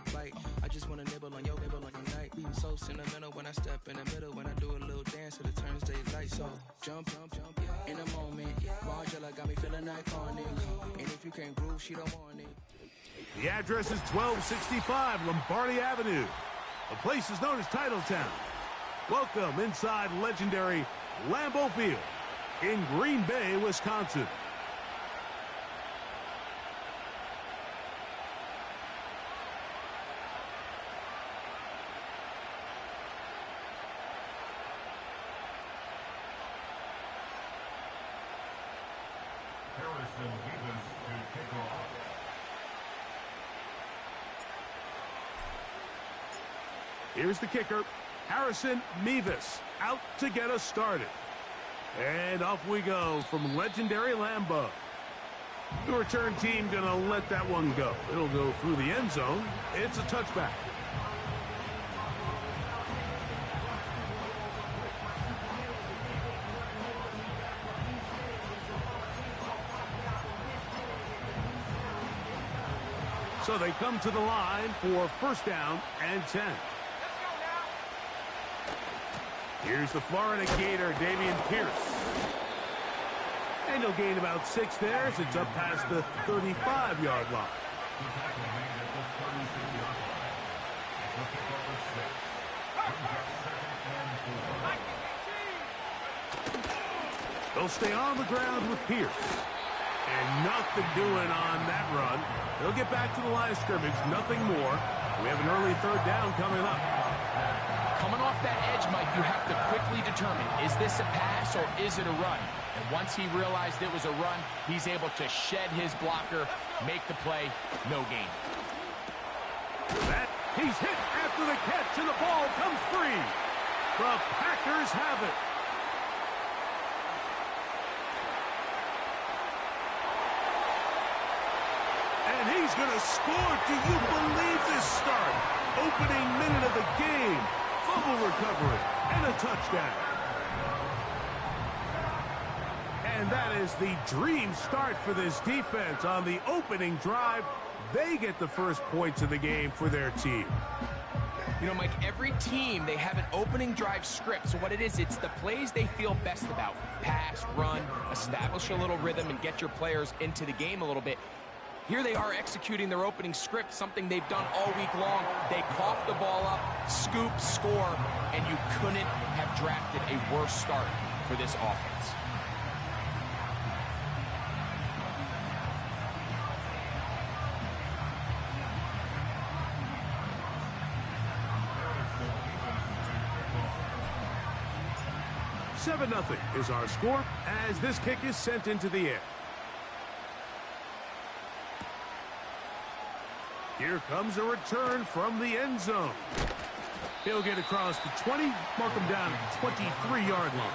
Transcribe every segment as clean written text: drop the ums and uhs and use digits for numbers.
the bite. I just wanna nibble on your night. So sentimental when I step in the middle, when I do a little dance, it turns daylight. So jump, in a moment. Margella got me feeling iconic. And if you can't groove, she don't want it. The address is 1265 Lombardi Avenue. The place is known as Titletown. Welcome inside legendary Lambeau Field in Green Bay, Wisconsin. Here's the kicker, Harrison Mevis, out to get us started. And off we go from legendary Lambeau. The return team gonna let that one go. It'll go through the end zone. It's a touchback. So they come to the line for first down and 10. Here's the Florida Gator, Dameon Pierce. And he'll gain about 6 there as it's up past the 35-yard line. They'll stay on the ground with Pierce. And nothing doing on that run. They'll get back to the line of scrimmage, nothing more. We have an early third down coming up. Coming off that edge, Mike, you have to quickly determine, is this a pass or is it a run? And once he realized it was a run, he's able to shed his blocker, make the play, no gain. He's hit after the catch, and the ball comes free. The Packers have it. And he's going to score. Do you believe this start? Opening minute of the game. Fumble recovery and a touchdown. And that is the dream start for this defense on the opening drive. They get the first points of the game for their team. You know, Mike, every team, they have an opening drive script. So what it is, it's the plays they feel best about. Pass, run, establish a little rhythm, and get your players into the game a little bit. Here they are executing their opening script, something they've done all week long. They cough the ball up, scoop, score, and you couldn't have drafted a worse start for this offense. Nothing is our score as this kick is sent into the air. Here comes a return from the end zone. He'll get across the 20, mark him down at the 23-yard line.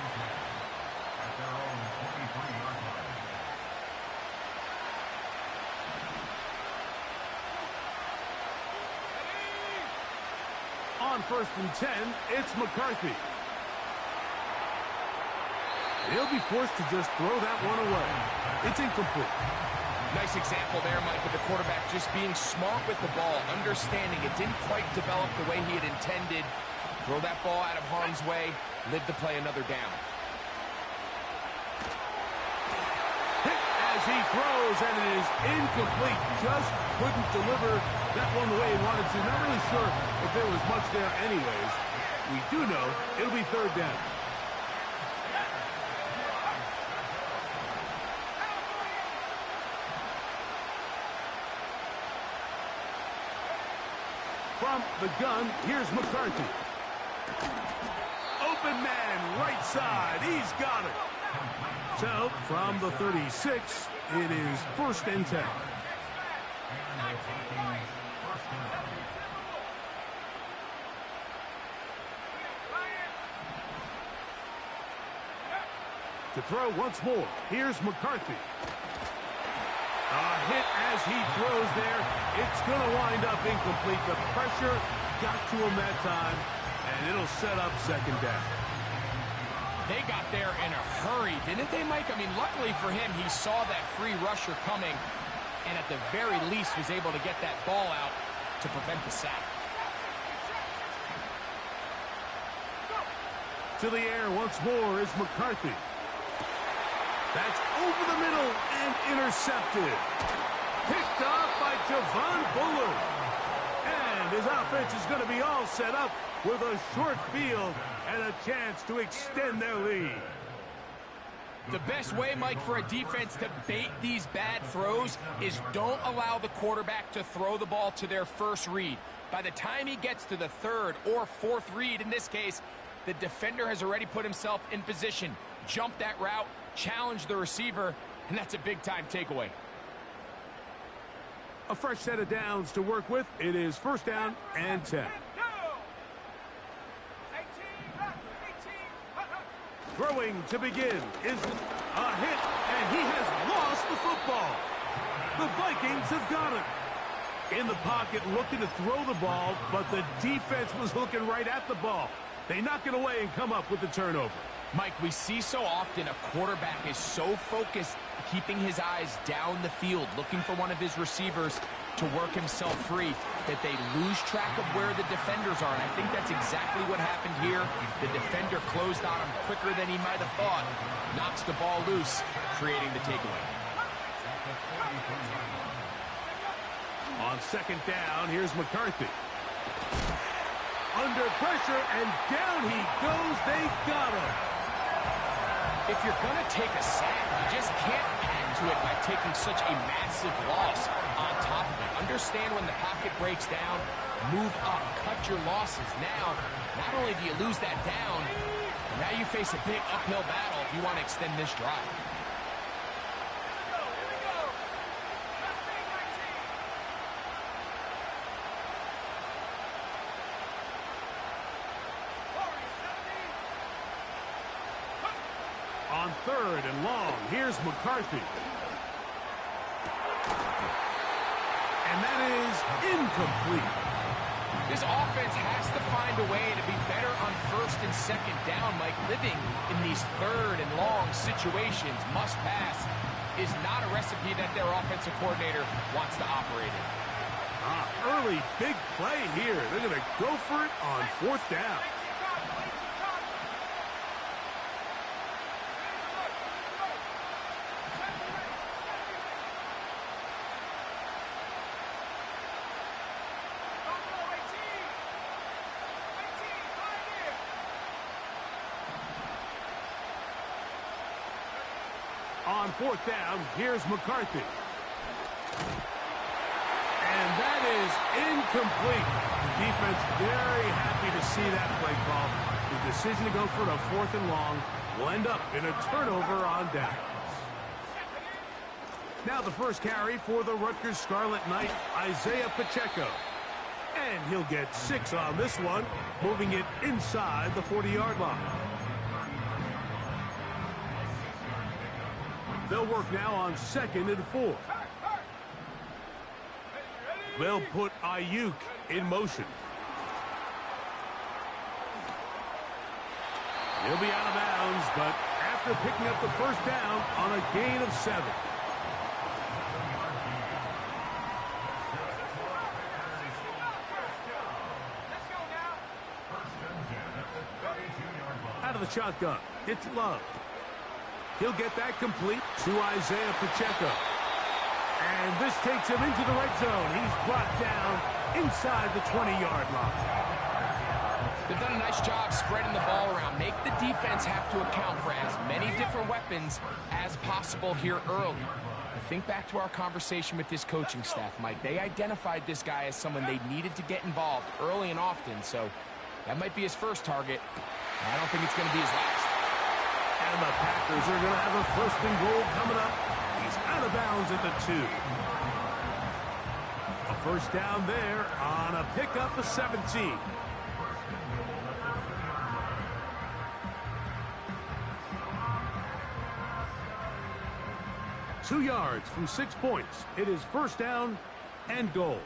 On 1st and 10, it's McCarthy. He'll be forced to just throw that one away. It's incomplete. Nice example there, Mike, of the quarterback just being smart with the ball, understanding it didn't quite develop the way he had intended. Throw that ball out of harm's way, live to play another down. Hit as he throws, and it is incomplete. Just couldn't deliver that one the way he wanted to. Not really sure if there was much there anyways. We do know it'll be third down. From the gun, here's McCarthy. Open man, right side. He's got it. So, from the 36, it is 1st and 10. To throw once more, here's McCarthy. A hit as he throws there. It's going to wind up incomplete. The pressure got to him that time, and it'll set up second down. They got there in a hurry, didn't they, Mike? I mean, luckily for him, he saw that free rusher coming, and at the very least was able to get that ball out to prevent the sack. To the air once more is McCarthy. That's over the middle and intercepted. Picked off by Javon Bullard. And his offense is going to be all set up with a short field and a chance to extend their lead. The best way, Mike, for a defense to bait these bad throws is don't allow the quarterback to throw the ball to their first read. By the time he gets to the third or fourth read, in this case, the defender has already put himself in position, jump that route, challenge the receiver, and that's a big-time takeaway. A fresh set of downs to work with. It is first down and 10. Throwing to begin is a hit, and he has lost the football. The Vikings have got it. In the pocket, looking to throw the ball, but the defense was looking right at the ball. They knock it away and come up with the turnover. Mike, we see so often a quarterback is so focused, keeping his eyes down the field, looking for one of his receivers to work himself free, that they lose track of where the defenders are. And I think that's exactly what happened here. The defender closed on him quicker than he might have thought, knocks the ball loose, creating the takeaway. On second down, here's McCarthy. Under pressure, and down he goes. They got him. If you're going to take a sack, you just can't add to it by taking such a massive loss on top of it. Understand when the pocket breaks down, move up, cut your losses. Now, not only do you lose that down, now you face a big uphill battle if you want to extend this drive. On third and long, here's McCarthy. And that is incomplete. This offense has to find a way to be better on first and second down, Mike. Living in these third and long situations, must pass, is not a recipe that their offensive coordinator wants to operate in. Early big play here. They're going to go for it on fourth down. On fourth down, here's McCarthy. And that is incomplete. The defense very happy to see that play call. The decision to go for a fourth and long will end up in a turnover on downs. Now the first carry for the Rutgers Scarlet Knight, Isaiah Pacheco. And he'll get 6 on this one, moving it inside the 40-yard line. They'll work now on second and 4. They'll put Ayuk in motion. He'll be out of bounds, but after picking up the first down on a gain of 7. Out of the shotgun, it's Love. He'll get that complete to Isaiah Pacheco. And this takes him into the red zone. He's brought down inside the 20-yard line. They've done a nice job spreading the ball around. Make the defense have to account for as many different weapons as possible here early. I think back to our conversation with this coaching staff, Mike. They identified this guy as someone they needed to get involved early and often. So that might be his first target. I don't think it's going to be his last. And the Packers are going to have a first and goal coming up. He's out of bounds at the 2. A first down there on a pickup of 17. Two yards from 6 points. It is first down and goal.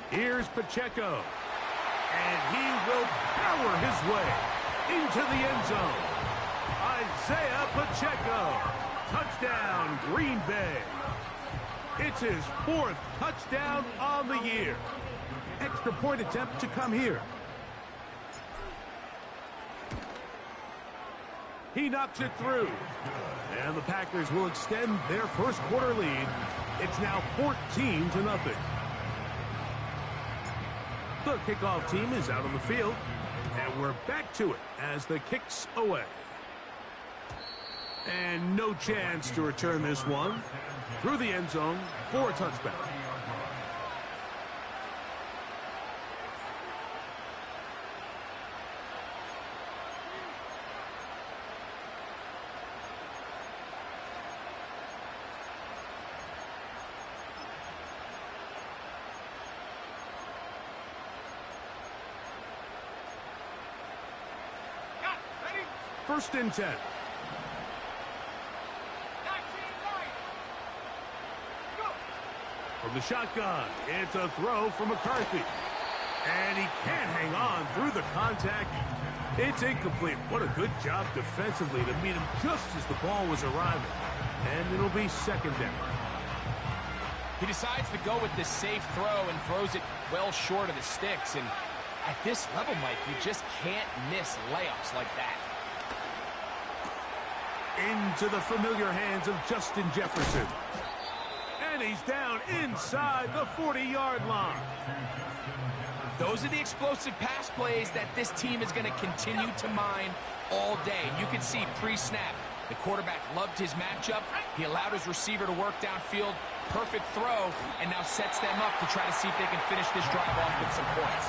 Here's Pacheco. And he will power his way into the end zone. Isaiah Pacheco. Touchdown, Green Bay. It's his 4th touchdown on the year. Extra point attempt to come here. He knocks it through. And the Packers will extend their first quarter lead. It's now 14-0. The kickoff team is out on the field. And we're back to it as the kick's away. And no chance to return this one. Through the end zone for a touchback. First and 10. From the shotgun, it's a throw from McCarthy. And he can't hang on through the contact. It's incomplete. What a good job defensively to meet him just as the ball was arriving. And it'll be second down. He decides to go with this safe throw and throws it well short of the sticks. And at this level, Mike, you just can't miss layups like that. Into the familiar hands of Justin Jefferson. And he's down inside the 40-yard line. Those are the explosive pass plays that this team is going to continue to mine all day. You can see pre-snap, the quarterback loved his matchup. He allowed his receiver to work downfield. Perfect throw, and now sets them up to try to see if they can finish this drive off with some points.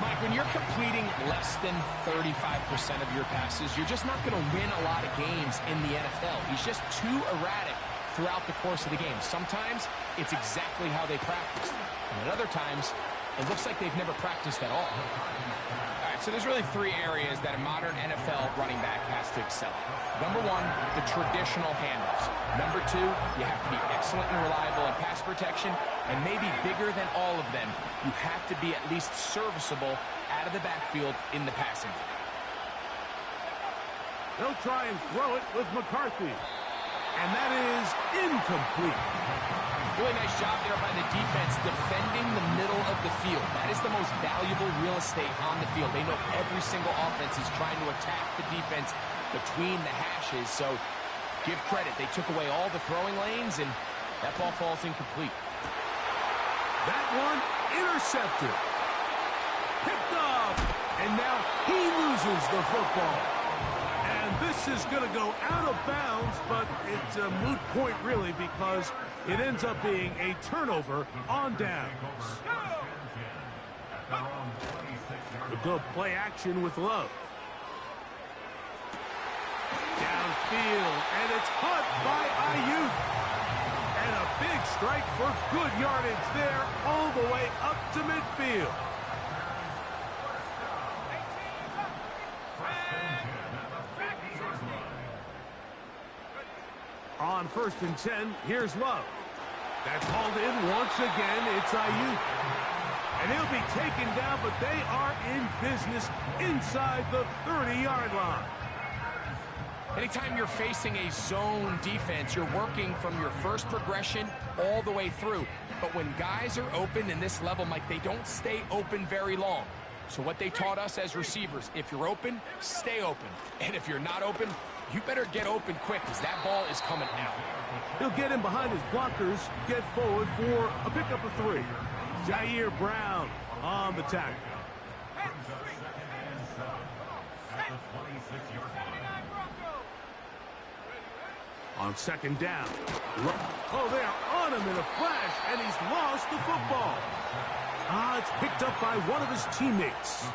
Mike, when you're completing less than 35% of your passes, you're just not going to win a lot of games in the NFL. He's just too erratic throughout the course of the game. Sometimes it's exactly how they practice. And at other times, it looks like they've never practiced at all. All right, so there's really 3 areas that a modern NFL running back has to excel at. Number 1, the traditional handoffs. Number 2, you have to be excellent and reliable in pass protection. And maybe bigger than all of them, you have to be at least serviceable out of the backfield in the passing game. They'll try and throw it with McCarthy. And that is incomplete. Really nice job there by the defense defending the middle of the field. That is the most valuable real estate on the field. They know every single offense is trying to attack the defense between the hashes. So give credit. They took away all the throwing lanes, and that ball falls incomplete. That one intercepted. Picked off. And now he loses the football. And this is going to go out of bounds, but it's a moot point, really, because it ends up being a turnover on downs. A good play action with Love. Downfield, and it's caught by Ayuk. And a big strike for good yardage there, all the way up to midfield. On first and 10, here's Love. That's hauled in once again. It's Ayuk. And he'll be taken down, but they are in business inside the 30-yard line. Anytime you're facing a zone defense, you're working from your first progression all the way through. But when guys are open in this level, Mike, they don't stay open very long. So what they taught us as receivers, if you're open, stay open. And if you're not open, you better get open quick because that ball is coming out. He'll get in behind his blockers, get forward for a pickup of 3. Jair Brown on the tackle. On second down. Oh, they are on him in a flash, and he's lost the football. It's picked up by one of his teammates.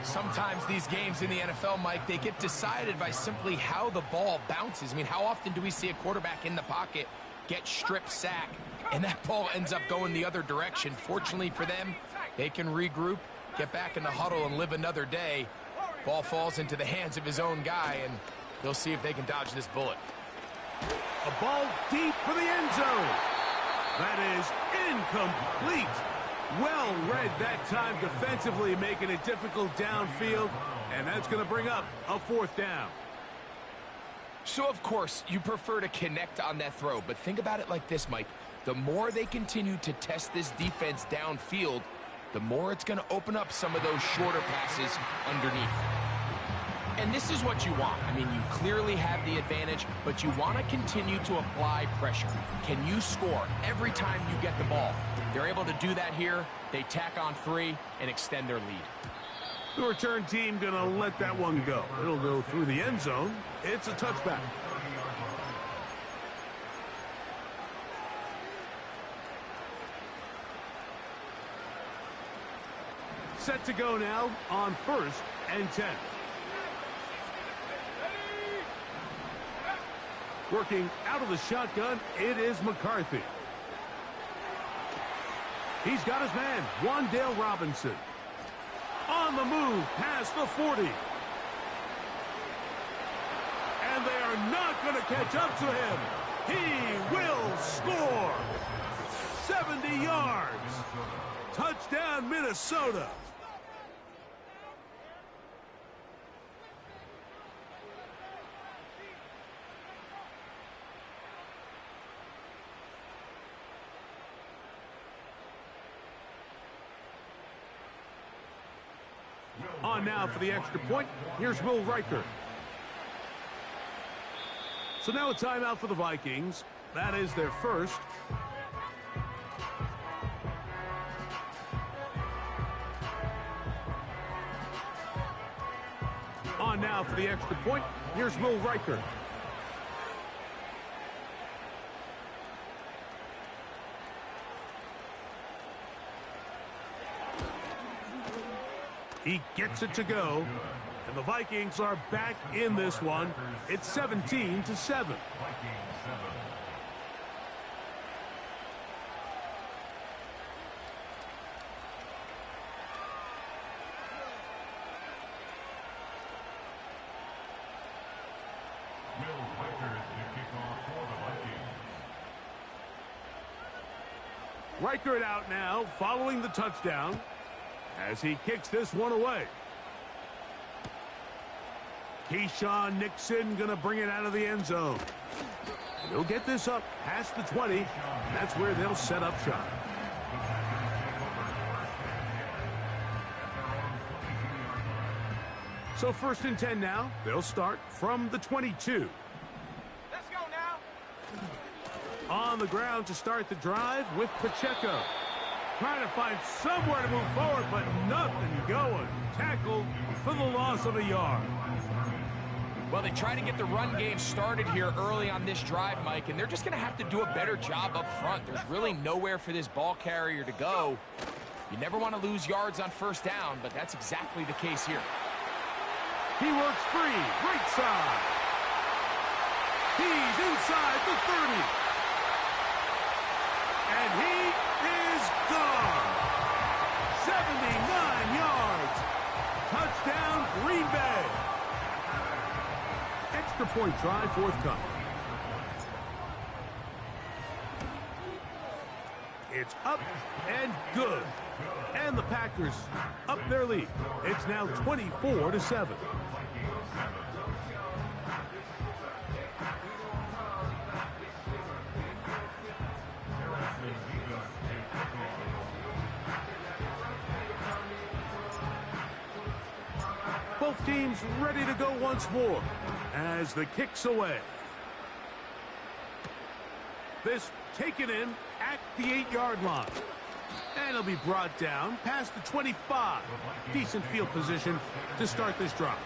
Sometimes these games in the NFL, Mike, they get decided by simply how the ball bounces. I mean, how often do we see a quarterback in the pocket get strip sack, and that ball ends up going the other direction? Fortunately for them, they can regroup, get back in the huddle, and live another day. Ball falls into the hands of his own guy, and they'll see if they can dodge this bullet. A ball deep for the end zone. That is incomplete. Well read that time defensively, making it difficult downfield, and that's going to bring up a 4th down. So, of course, you prefer to connect on that throw, but think about it like this, Mike. The more they continue to test this defense downfield, the more it's going to open up some of those shorter passes underneath. And this is what you want. I mean, you clearly have the advantage, but you want to continue to apply pressure. Can you score every time you get the ball? They're able to do that here. They tack on 3 and extend their lead. The return team going to let that one go. It'll go through the end zone. It's a touchback. Set to go now on 1st and 10. Working out of the shotgun, it is McCarthy. He's got his man, Wan'Dale Robinson. On the move, past the 40. And they are not going to catch up to him. He will score. 70 yards. Touchdown, Minnesota. On now for the extra point. Here's Will Riker. So now a timeout for the Vikings. That is their first. On now for the extra point. Here's Will Riker. He gets it to go, and the Vikings are back in this one. It's 17-7. Riker it out now, following the touchdown, as he kicks this one away. Keyshawn Nixon going to bring it out of the end zone. He'll get this up past the 20, and that's where they'll set up shop. So 1st and 10 now. They'll start from the 22. Let's go now. On the ground to start the drive with Pacheco. Trying to find somewhere to move forward, but nothing going. Tackled for the loss of a yard. Well, they try to get the run game started here early on this drive, Mike, and they're just going to have to do a better job up front. There's really nowhere for this ball carrier to go. You never want to lose yards on 1st down, but that's exactly the case here. He works free, right side. He's inside the 30. And he is gone. 79 yards. Touchdown, Green Bay. Extra point try forthcoming. It's up and good. And the Packers up their lead. It's now 24-7. Both teams ready to go once more as the kick's away. This taken in at the 8-yard line. And it'll be brought down past the 25. Decent field position to start this drive.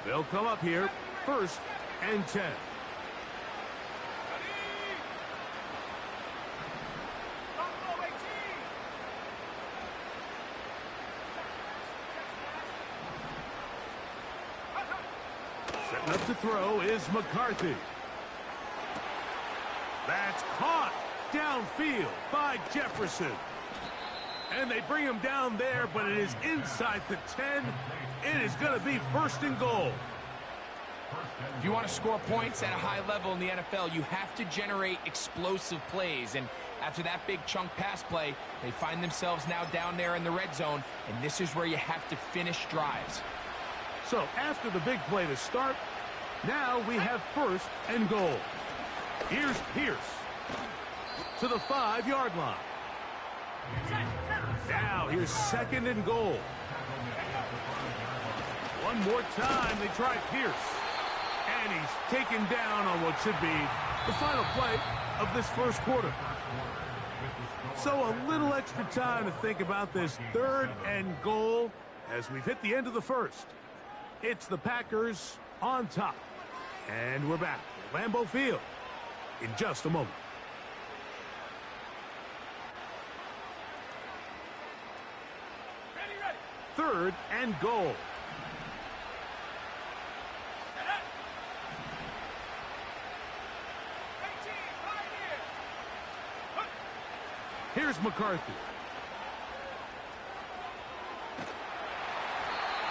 They'll come up here, 1st and 10. Setting up to throw is McCarthy. That's caught downfield by Jefferson. And they bring him down there, but it is inside the 10. It is going to be 1st and goal. If you want to score points at a high level in the NFL, you have to generate explosive plays. And After that big chunk pass play, they find themselves now down there in the red zone, and this is where you have to finish drives. So after the big play to start, now we have 1st and goal. Here's Pierce to the 5-yard line. Now here's 2nd and goal. One more time, they try Pierce. And he's taken down on what should be the final play of this first quarter. So a little extra time to think about this 3rd and goal as we've hit the end of the first. It's the Packers on top. And we're back at Lambeau Field in just a moment. Ready. 3rd and goal. Here's McCarthy.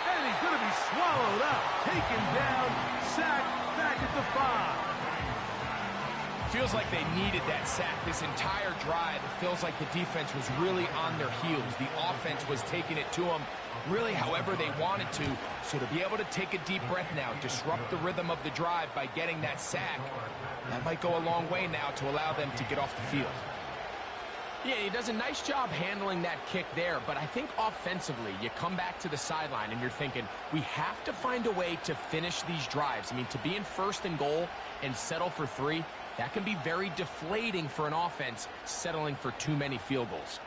And he's going to be swallowed up, taken down, sacked, back at the 5. Feels like they needed that sack. This entire drive, it feels like the defense was really on their heels. The offense was taking it to them really however they wanted to. So to be able to take a deep breath now, disrupt the rhythm of the drive by getting that sack, that might go a long way now to allow them to get off the field. Yeah, he does a nice job handling that kick there, but I think offensively, you come back to the sideline and you're thinking, we have to find a way to finish these drives. I mean, to be in 1st and goal and settle for 3, that can be very deflating for an offense settling for too many field goals.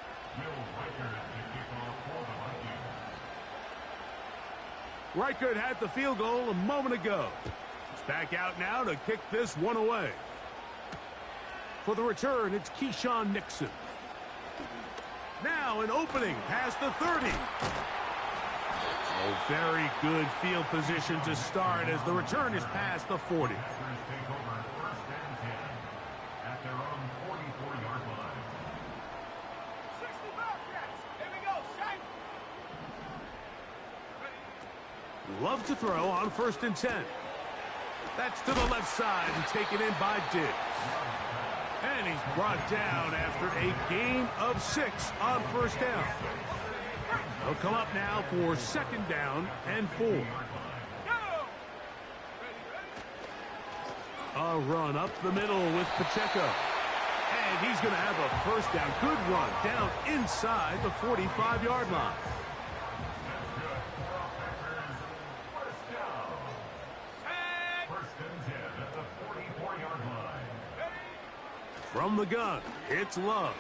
Reichert had the field goal a moment ago. He's back out now to kick this one away. For the return, it's Keyshawn Nixon. Now an opening past the 30. Oh, very good field position to start as the return is past the 40. Love to throw on 1st and 10. That's to the left side and taken in by Diggs. And he's brought down after a gain of 6 on 1st down. He'll come up now for 2nd down and 4. A run up the middle with Pacheco. And he's going to have a 1st down. Good run down inside the 45-yard line. From the gun, it's Love.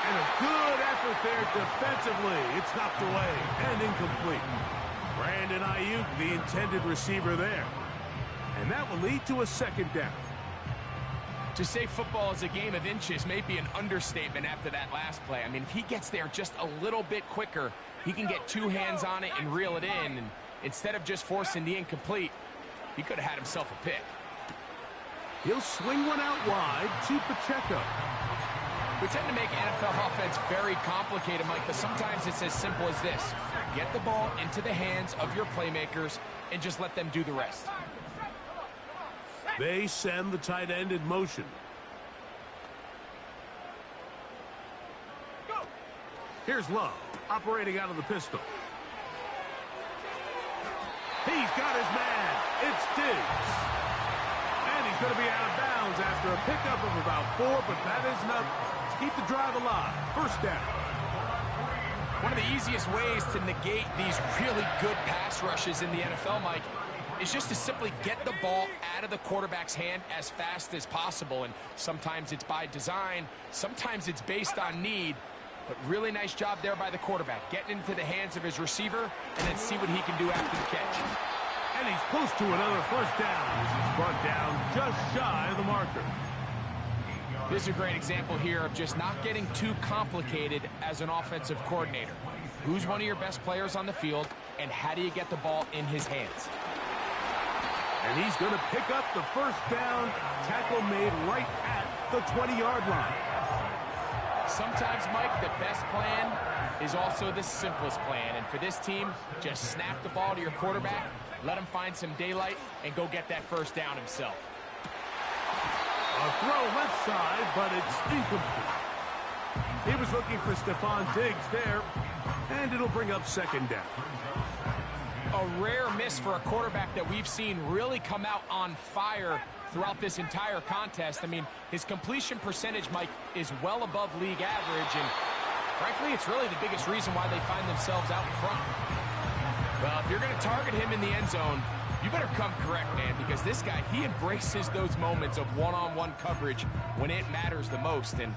And a good effort there defensively. It's knocked away and incomplete. Brandon Ayuk, the intended receiver there. And that will lead to a 2nd down. To say football is a game of inches may be an understatement after that last play. I mean, if he gets there just a little bit quicker, he can get 2 hands on it and reel it in. And instead of just forcing the incomplete, he could have had himself a pick. He'll swing one out wide to Pacheco. We tend to make NFL offense very complicated, Mike, but sometimes it's as simple as this. Get the ball into the hands of your playmakers and just let them do the rest. They send the tight end in motion. Here's Love, operating out of the pistol. He's got his man. It's Diggs. And he's going to be out of bounds after a pickup of about 4, but that is enough to keep the drive alive. 1st down. One of the easiest ways to negate these really good pass rushes in the NFL, Mike, is just to simply get the ball out of the quarterback's hand as fast as possible. And sometimes it's by design, sometimes it's based on need. But really nice job there by the quarterback, getting into the hands of his receiver and then see what he can do after the catch. And he's close to another 1st down as he's brought down just shy of the marker. This is a great example here of just not getting too complicated as an offensive coordinator. Who's one of your best players on the field, and how do you get the ball in his hands? And he's going to pick up the 1st down. Tackle made right at the 20-yard line. Sometimes, Mike, the best plan is also the simplest plan. And for this team, just snap the ball to your quarterback, let him find some daylight, and go get that 1st down himself. A throw left side, but it's incomplete. He was looking for Stephon Diggs there, and it'll bring up second down. A rare miss for a quarterback that we've seen really come out on fire throughout this entire contest. I mean, his completion percentage, Mike, is well above league average, and frankly, it's really the biggest reason why they find themselves out in front. Well, if you're going to target him in the end zone, you better come correct, man, because this guy, he embraces those moments of one-on-one coverage when it matters the most, and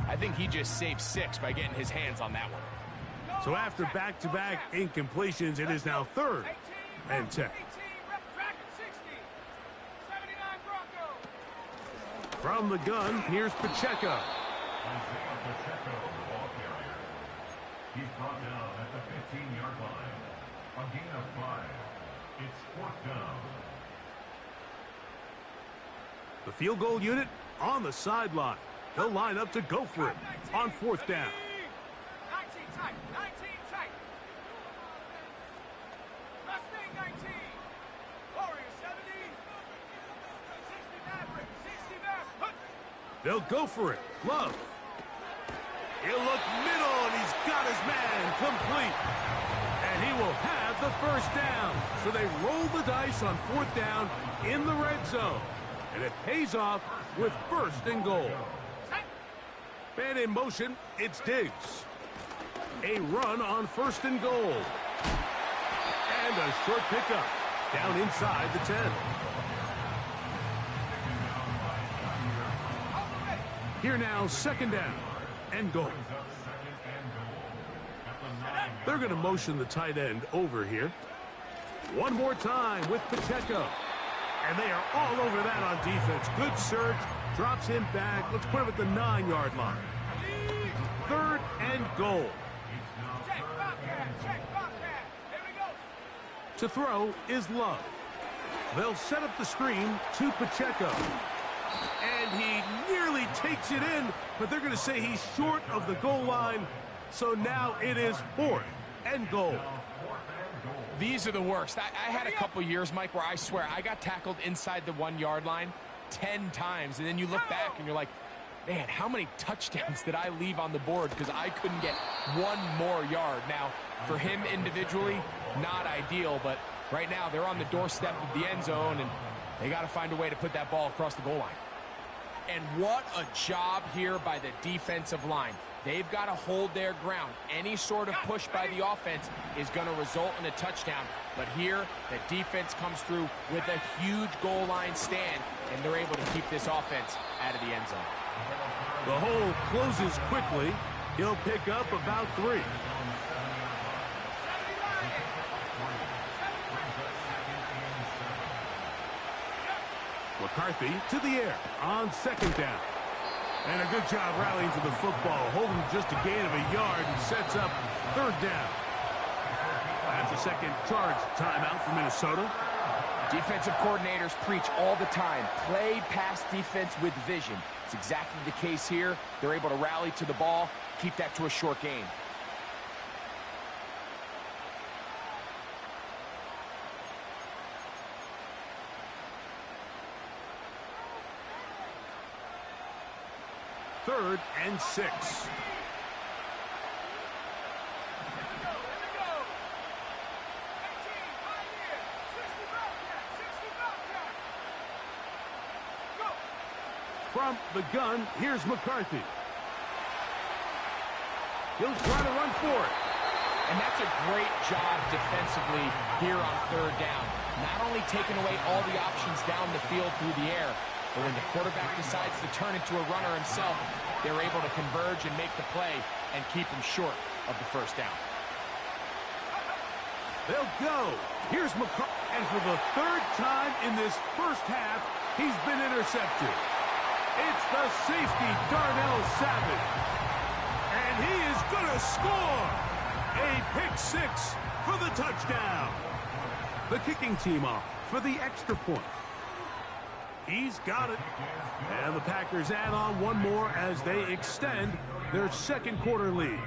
I think he just saved 6 by getting his hands on that one. So after back-to-back incompletions, it is now 3rd and 10. From the gun, here's Pacheco. He's brought down at the 15-yard line. A gain of 5. It's 4th down. The field goal unit on the sideline. They'll line up to go for it on 4th down. 19 tight. Last thing, 19. Warriors 70. 60 Maverick. 60 Maverick. They'll go for it. Love. He'll look middle, and he's got his man complete. And he will have the first down. So they roll the dice on 4th down in the red zone. And it pays off with 1st and goal. Man in motion, it's Diggs. A run on 1st and goal. And a short pickup down inside the 10. Here now, 2nd down and goal. They're going to motion the tight end over here. One more time with Pacheco. And they are all over that on defense. Good search. Drops him back. Let's put him at the 9-yard line. 3rd and goal. To throw is Love. They'll set up the screen to Pacheco. And he nearly takes it in, but they're going to say he's short of the goal line. So now it is 4th and goal. These are the worst. I had a couple years, Mike, where I swear I got tackled inside the 1-yard line 10 times. And then you look back and you're like, man, how many touchdowns did I leave on the board because I couldn't get one more yard? Now, for him individually, not ideal, but right now they're on the doorstep of the end zone, and they got to find a way to put that ball across the goal line. And what a job here by the defensive line. They've got to hold their ground. Any sort of push by the offense is going to result in a touchdown. But here, the defense comes through with a huge goal line stand, and they're able to keep this offense out of the end zone. The hole closes quickly. He'll pick up about 3. McCarthy to the air on 2nd down. And a good job rallying to the football, holding just a gain of a yard, and sets up 3rd down. That's a second charge timeout for Minnesota. Defensive coordinators preach all the time, play pass defense with vision. It's exactly the case here. They're able to rally to the ball, keep that to a short gain. Third and 6. From the gun, here's McCarthy. He'll try to run for it. And that's a great job defensively here on 3rd down. Not only taking away all the options down the field through the air, but when the quarterback decides to turn into a runner himself, they're able to converge and make the play and keep him short of the 1st down. They'll go. Here's McCarthy. And for the 3rd time in this first half, he's been intercepted. It's the safety, Darnell Savage. And he is going to score. A pick 6 for the touchdown. The kicking team off for the extra point. He's got it. And the Packers add on one more as they extend their 2nd quarter lead.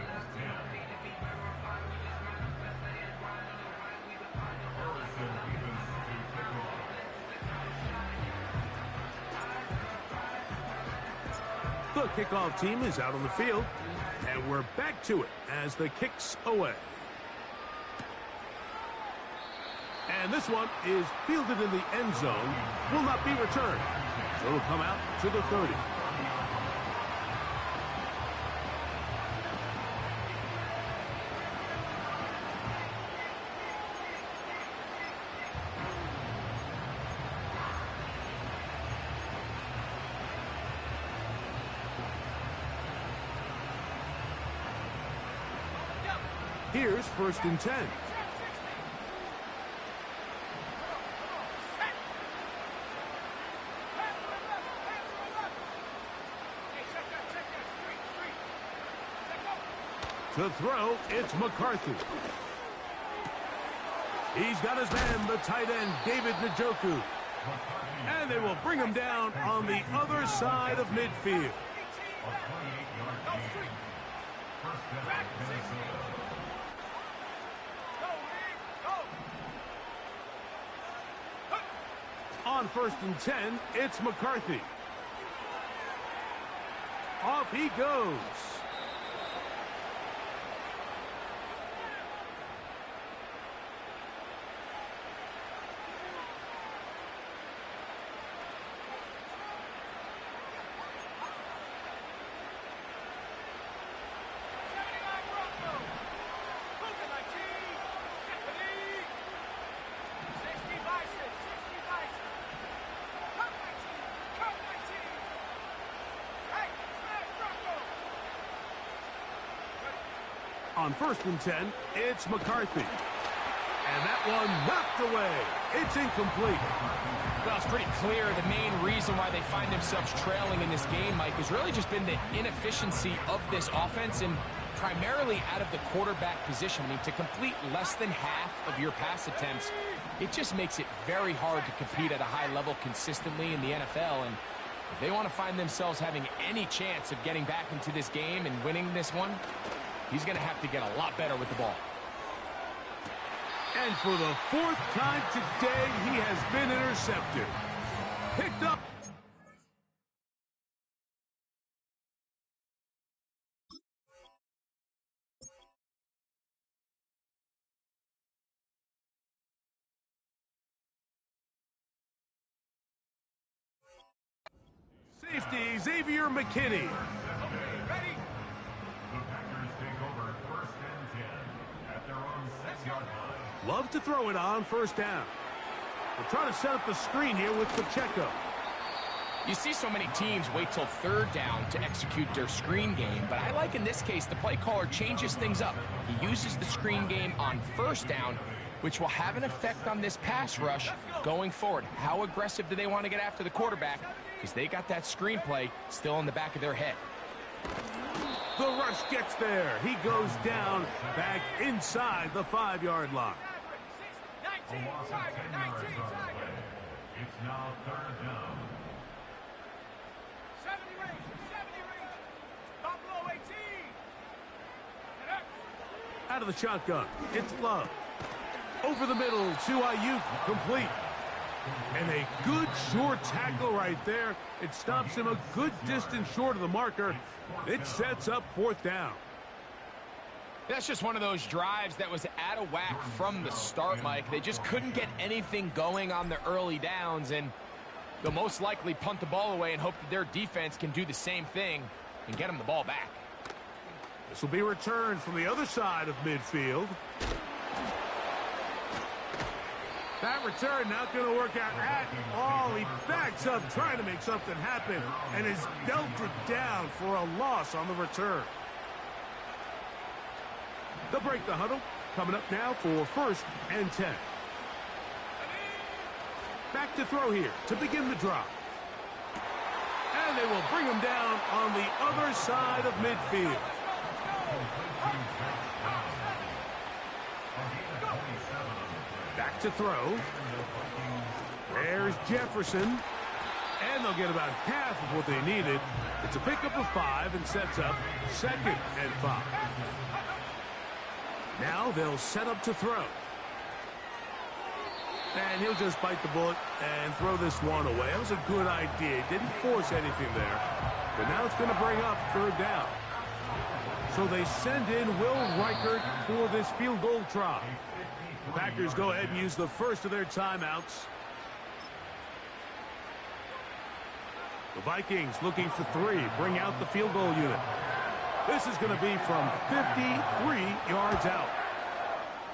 The kickoff team is out on the field, and we're back to it as the kick's away. And this one is fielded in the end zone, will not be returned. So it'll come out to the 30. Here's 1st and 10. To throw, it's McCarthy. He's got his man, the tight end, David Njoku. And they will bring him down on the other side of midfield. On 1st and 10, it's McCarthy. Off he goes. On 1st and 10, it's McCarthy. And that one knocked away. It's incomplete. Well, it's pretty clear the main reason why they find themselves trailing in this game, Mike, has really just been the inefficiency of this offense and primarily out of the quarterback position. I mean, to complete less than half of your pass attempts, it just makes it very hard to compete at a high level consistently in the NFL. And if they want to find themselves having any chance of getting back into this game and winning this one, he's going to have to get a lot better with the ball. And for the 4th time today, he has been intercepted. Picked up. Safety, Xavier McKinney. Ready? The Packers take over 1st and 10 at their own 6-yard line. Love to throw it on 1st down. We're trying to set up the screen here with Pacheco. You see so many teams wait till 3rd down to execute their screen game, but I like in this case the play caller changes things up. He uses the screen game on 1st down, which will have an effect on this pass rush going forward. How aggressive do they want to get after the quarterback? Because they got that screenplay still in the back of their head. The rush gets there. He goes down back inside the 5-yard line. A loss of 10 yards on the play. It's now 3rd down. 70 range. Buffalo 18. Out of the shotgun, it's Love. Over the middle to Ayuk, complete. And a good short tackle right there. It stops him a good distance short of the marker. It sets up 4th down. That's just one of those drives that was out of whack from the start, Mike. They just couldn't get anything going on the early downs, and they'll most likely punt the ball away and hope that their defense can do the same thing and get them the ball back. This will be returned from the other side of midfield. That return not going to work out at all. He backs up trying to make something happen and is dealt it down for a loss on the return. They'll break the huddle. Coming up now for 1st and 10. Back to throw here to begin the drive. And they will bring him down on the other side of midfield. Back to throw. There's Jefferson. And they'll get about half of what they needed. It's a pickup of 5 and sets up 2nd and 5. Now they'll set up to throw. And he'll just bite the bullet and throw this one away. That was a good idea. He didn't force anything there. But now it's going to bring up third down. So they send in Will Reichert for this field goal try. The Packers go ahead and use the first of their timeouts. The Vikings looking for 3. Bring out the field goal unit. This is going to be from 53 yards out.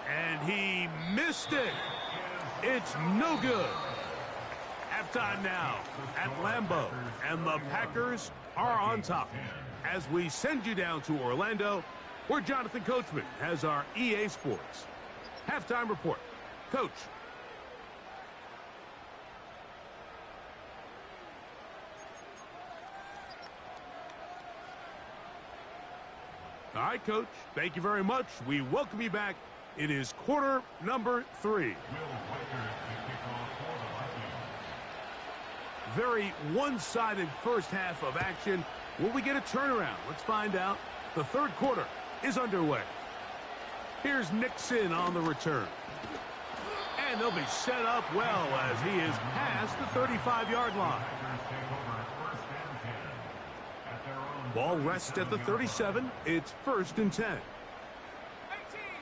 And he missed it. It's no good. Halftime now at Lambeau. And the Packers are on top. As we send you down to Orlando, where Jonathan Coachman has our EA Sports halftime report. Coach. All right, Coach. Thank you very much. We welcome you back. It is quarter number 3. Very one-sided first half of action. Will we get a turnaround? Let's find out. The third quarter is underway. Here's Nixon on the return. And they'll be set up well as he is past the 35-yard line. Ball rests at the 37. It's 1st and 10. 18,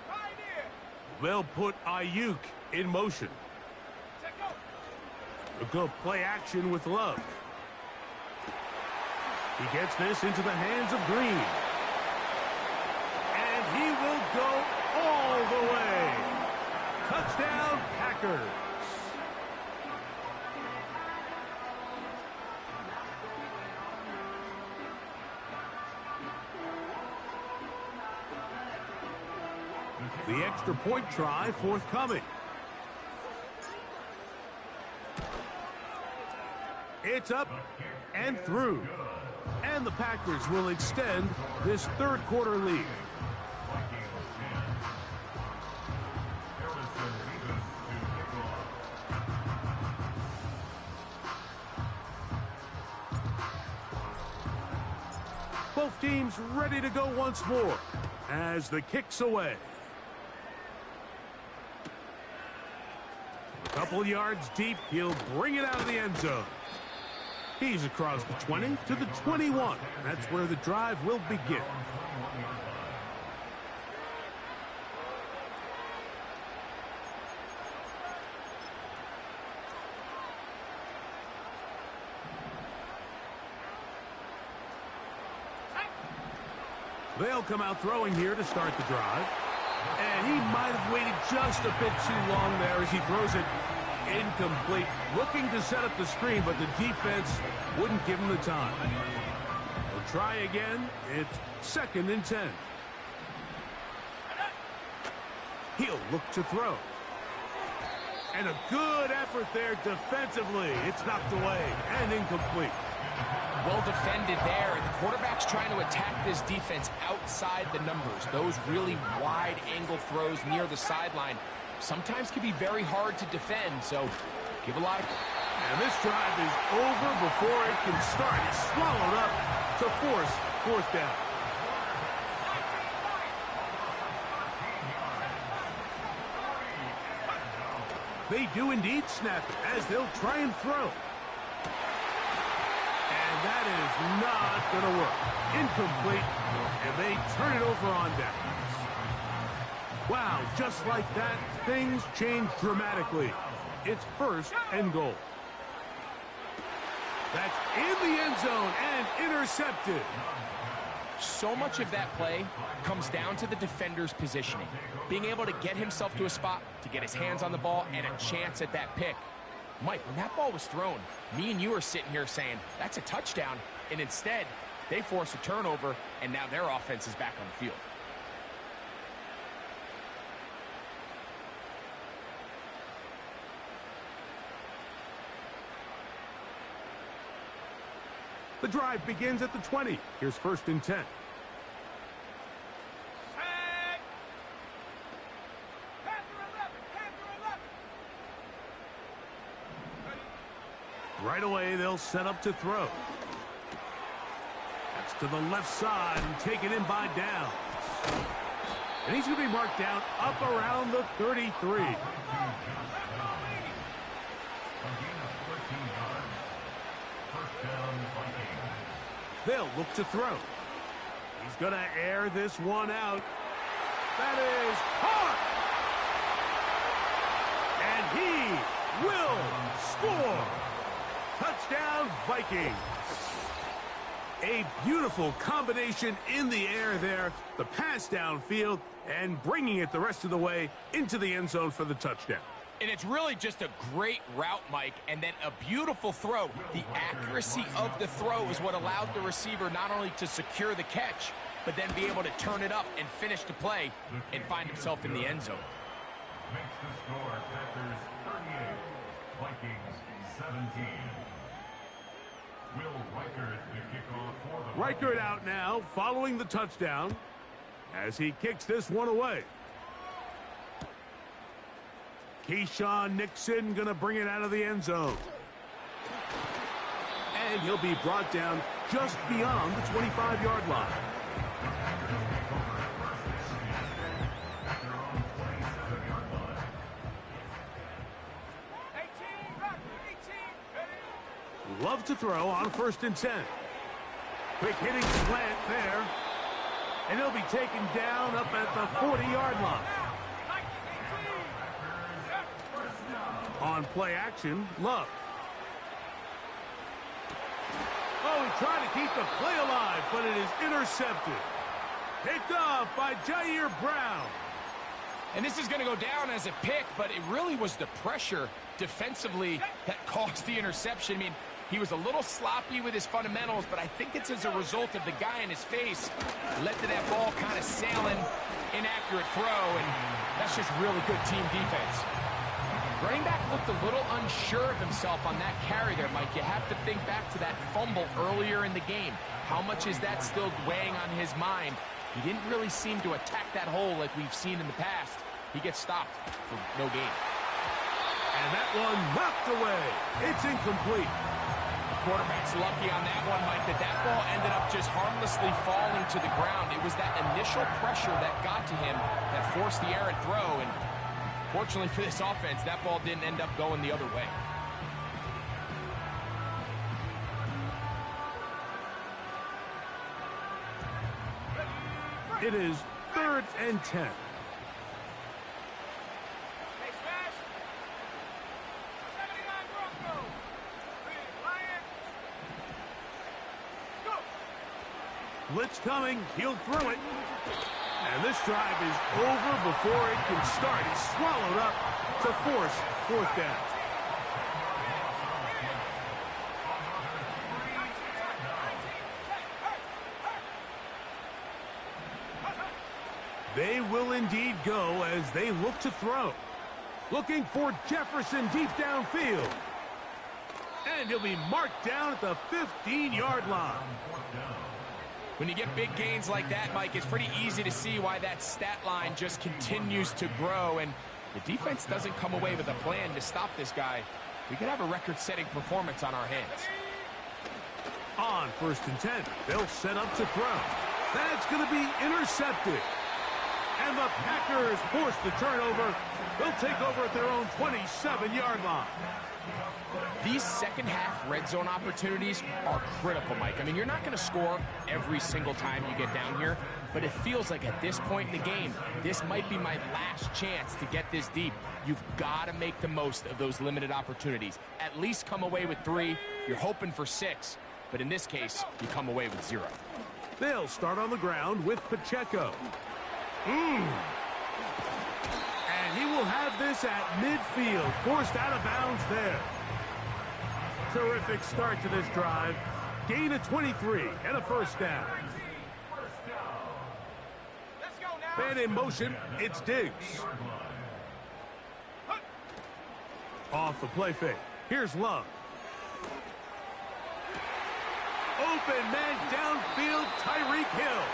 pioneer. They'll put Ayuk in motion. Set go. They'll go play action with Love. He gets this into the hands of Green. And he will go all the way. Touchdown, Packers. The extra point try forthcoming. It's up and through. And the Packers will extend this third quarter lead. Both teams ready to go once more as the kick's away. A couple yards deep, he'll bring it out of the end zone. He's across the 20 to the 21. That's where the drive will begin. They'll come out throwing here to start the drive. And he might have waited just a bit too long there as he throws it incomplete. Looking to set up the screen, but the defense wouldn't give him the time. He'll try again. It's 2nd and 10. He'll look to throw. And a good effort there defensively. It's knocked away and incomplete. Well defended there. The quarterback's trying to attack this defense outside the numbers. Those really wide angle throws near the sideline sometimes can be very hard to defend, so give a lot of... And this drive is over before it can start. It's swallowed up to force 4th down. They do indeed snap it as they'll try and throw. And that is not going to work. Incomplete, and they turn it over on downs. Wow, just like that, things change dramatically. It's 1st and goal. That's in the end zone and intercepted. So much of that play comes down to the defender's positioning. Being able to get himself to a spot, to get his hands on the ball, and a chance at that pick. Mike, when that ball was thrown, me and you are sitting here saying, that's a touchdown. And instead, they force a turnover, and now their offense is back on the field. The drive begins at the 20. Here's 1st and 10. Set. Panther 11. Panther 11. Right away, they'll set up to throw. That's to the left side and taken in by Downs. And he's going to be marked down up around the 33. First down, Vikings. They'll look to throw. He's going to air this one out. That is hard. And he will score. Touchdown, Vikings. A beautiful combination in the air there. The pass downfield and bringing it the rest of the way into the end zone for the touchdown. And it's really just a great route, Mike, and then a beautiful throw. The accuracy of the throw is what allowed the receiver not only to secure the catch, but then be able to turn it up and finish the play and find himself in the end zone. Makes the score Packers 38, Vikings 17. Will Reichert the kickoff for the Reichert out now following the touchdown as he kicks this one away. Keyshawn Nixon going to bring it out of the end zone. And he'll be brought down just beyond the 25-yard line. Love to throw on 1st and 10. Quick hitting slant there. And he'll be taken down up at the 40-yard line. On play action, Love. Oh, he tried to keep the play alive, but it is intercepted. Picked off by Jair Brown. And this is going to go down as a pick, but it really was the pressure defensively that caused the interception. I mean, he was a little sloppy with his fundamentals, but I think it's as a result of the guy in his face led to that ball kind of sailing, inaccurate throw, and that's just really good team defense. Running back looked a little unsure of himself on that carry there, Mike. You have to think back to that fumble earlier in the game. How much is that still weighing on his mind? He didn't really seem to attack that hole like we've seen in the past. He gets stopped for no gain. And that one knocked away. It's incomplete. Quarterback's lucky on that one, Mike, that ball ended up just harmlessly falling to the ground. It was that initial pressure that got to him that forced the errant throw, and fortunately for this offense, that ball didn't end up going the other way. It is 3rd and 10. Blitz coming, he'll throw it. And this drive is over before it can start. He's swallowed up to force 4th down. They will indeed go as they look to throw. Looking for Jefferson deep downfield. And he'll be marked down at the 15-yard line. When you get big gains like that, Mike, it's pretty easy to see why that stat line just continues to grow, and the defense doesn't come away with a plan to stop this guy. We could have a record-setting performance on our hands. On 1st and 10, they'll set up to throw. That's going to be intercepted. And the Packers force the turnover. They'll take over at their own 27-yard line. These second-half red zone opportunities are critical, Mike. I mean, you're not going to score every single time you get down here, but it feels like at this point in the game, this might be my last chance to get this deep. You've got to make the most of those limited opportunities. At least come away with 3. You're hoping for 6, but in this case, you come away with 0. They'll start on the ground with Pacheco. And he will have this at midfield, forced out of bounds there. Terrific start to this drive. Gain of 23 and a 1st down. Man in motion, it's Diggs. Off the play fake. Here's Love. Open man downfield, Tyreek Hill.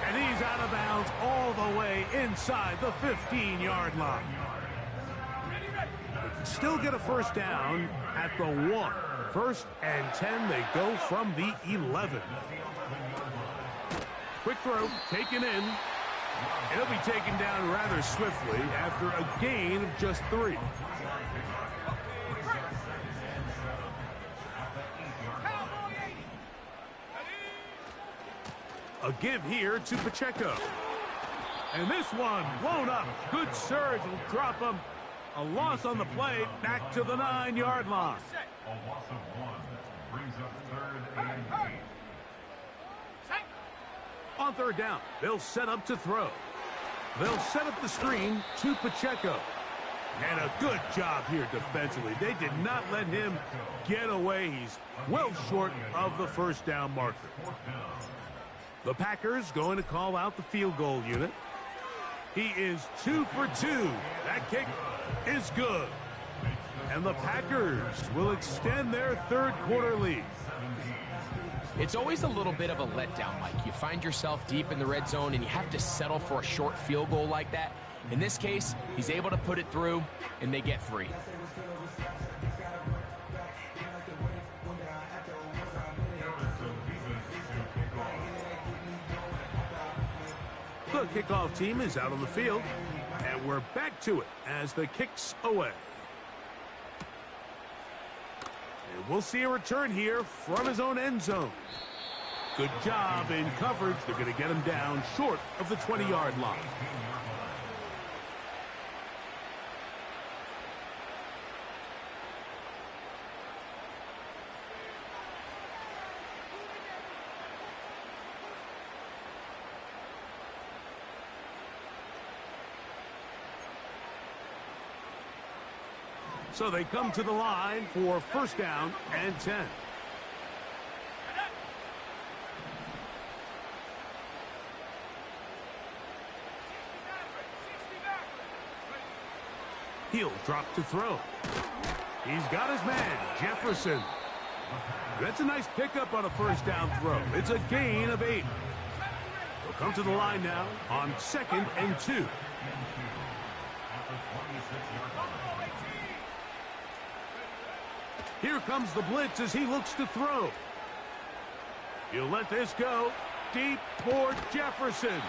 And he's out of bounds all the way inside the 15-yard line. Still get a 1st down at the 1. 1st and 10, they go from the 11. Quick throw, taken in. It'll be taken down rather swiftly after a gain of just 3. A give here to Pacheco. And this one blown up. Good surge will drop him. A loss on the play, back to the 9-yard line. A loss of 1 brings up 3rd and 8. On 3rd down, they'll set up to throw. They'll set up the screen to Pacheco. And a good job here defensively. They did not let him get away. He's well short of the 1st down marker. The Packers going to call out the field goal unit. He is 2 for 2. That kick is good. And the Packers will extend their 3rd quarter lead. It's always a little bit of a letdown, Mike. You find yourself deep in the red zone and you have to settle for a short field goal like that. In this case, he's able to put it through, and they get 3. The kickoff team is out on the field, and we're back to it as the kick's away. And we'll see a return here from his own end zone. Good job in coverage. They're going to get him down short of the 20-yard line. So they come to the line for 1st down and 10. He'll drop to throw. He's got his man, Jefferson. That's a nice pickup on a 1st down throw. It's a gain of 8. They'll come to the line now on 2nd and 2. Here comes the blitz as he looks to throw. He'll let this go deep for Jefferson.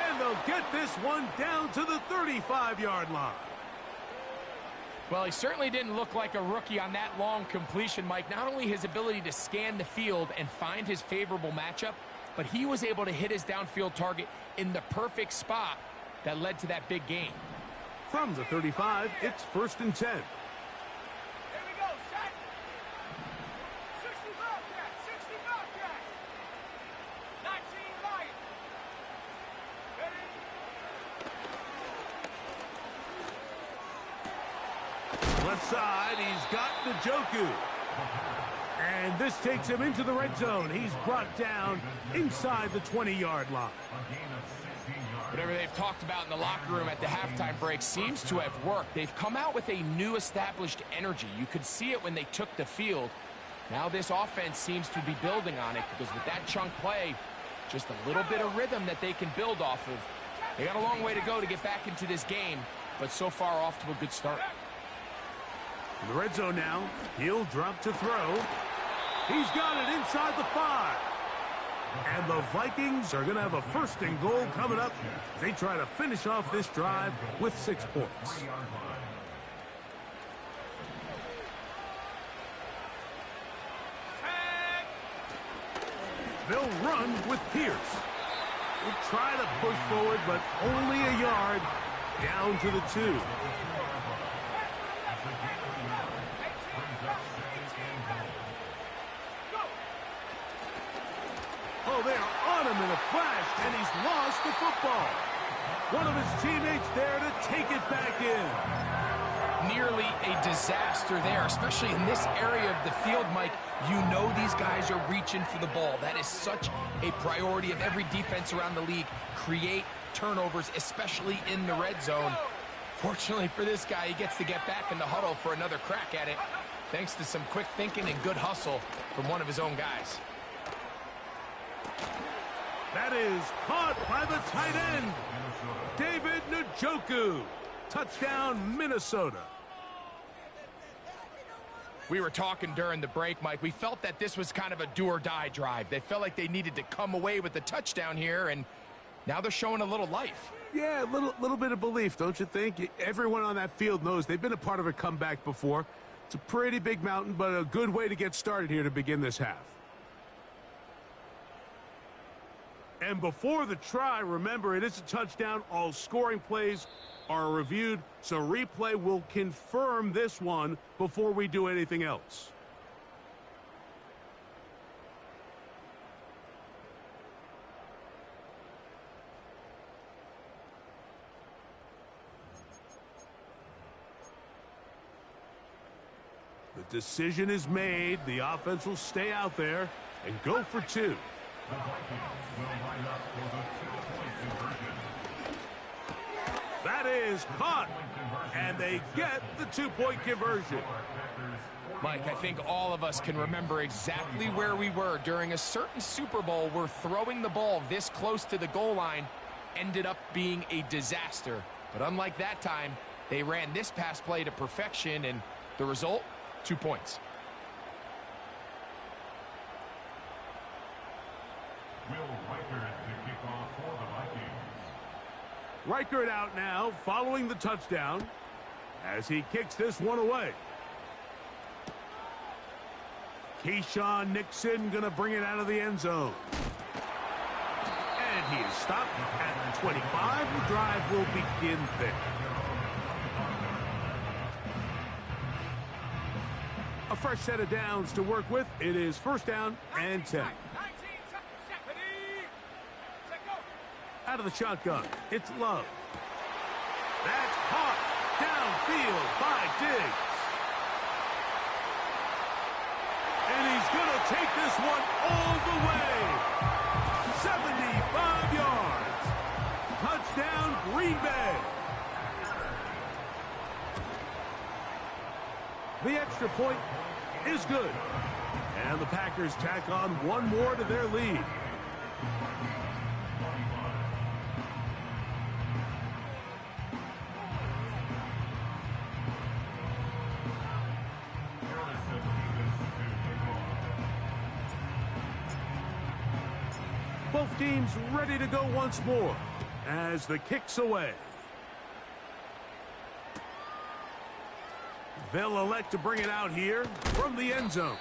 And they'll get this one down to the 35-yard line. Well, he certainly didn't look like a rookie on that long completion, Mike. Not only his ability to scan the field and find his favorable matchup, but he was able to hit his downfield target in the perfect spot that led to that big gain. From the 35, it's 1st and 10. Left side, he's got Njoku. And this takes him into the red zone. He's brought down inside the 20-yard line. Whatever they've talked about in the locker room at the halftime break seems to have worked. They've come out with a new established energy. You could see it when they took the field. Now this offense seems to be building on it because with that chunk play, just a little bit of rhythm that they can build off of. They got a long way to go to get back into this game, but so far off to a good start. In the red zone now, he'll drop to throw. He's got it inside the 5. And the Vikings are going to have a 1st and goal coming up. They try to finish off this drive with 6 points. They'll run with Pierce. They'll try to push forward, but only a yard down to the 2. Oh, they are on him in a flash, and he's lost the football. One of his teammates there to take it back in. Nearly a disaster there, especially in this area of the field, Mike. You know these guys are reaching for the ball. That is such a priority of every defense around the league. Create turnovers, especially in the red zone. Fortunately for this guy, he gets to get back in the huddle for another crack at it, thanks to some quick thinking and good hustle from one of his own guys. That is caught by the tight end, David Njoku. Touchdown, Minnesota. We were talking during the break, Mike. We felt that this was kind of a do-or-die drive. They felt like they needed to come away with the touchdown here, and now they're showing a little life. Yeah, a little bit of belief, don't you think? Everyone on that field knows they've been a part of a comeback before. It's a pretty big mountain, but a good way to get started here to begin this half. And before the try, remember, it is a touchdown. All scoring plays are reviewed, so replay will confirm this one before we do anything else. The decision is made. The offense will stay out there and go for two. The Vikings will line up for the 2-point conversion. That is caught, and they get the 2-point conversion. Mike, I think all of us can remember exactly where we were during a certain Super Bowl where throwing the ball this close to the goal line ended up being a disaster. But unlike that time, they ran this pass play to perfection, and the result, 2 points. Will Reichert to kick off for the Vikings. Reichert out now, following the touchdown, as he kicks this one away. Keyshawn Nixon going to bring it out of the end zone. And he is stopped at the 25. The drive will begin there. A fresh set of downs to work with. It is first down and 10. Out of the shotgun, it's Love. That's caught downfield by Diggs. And he's going to take this one all the way. 75 yards. Touchdown, Green Bay. The extra point is good. And the Packers tack on one more to their lead. Both teams ready to go once more as the kick's away. They'll elect to bring it out here from the end zone.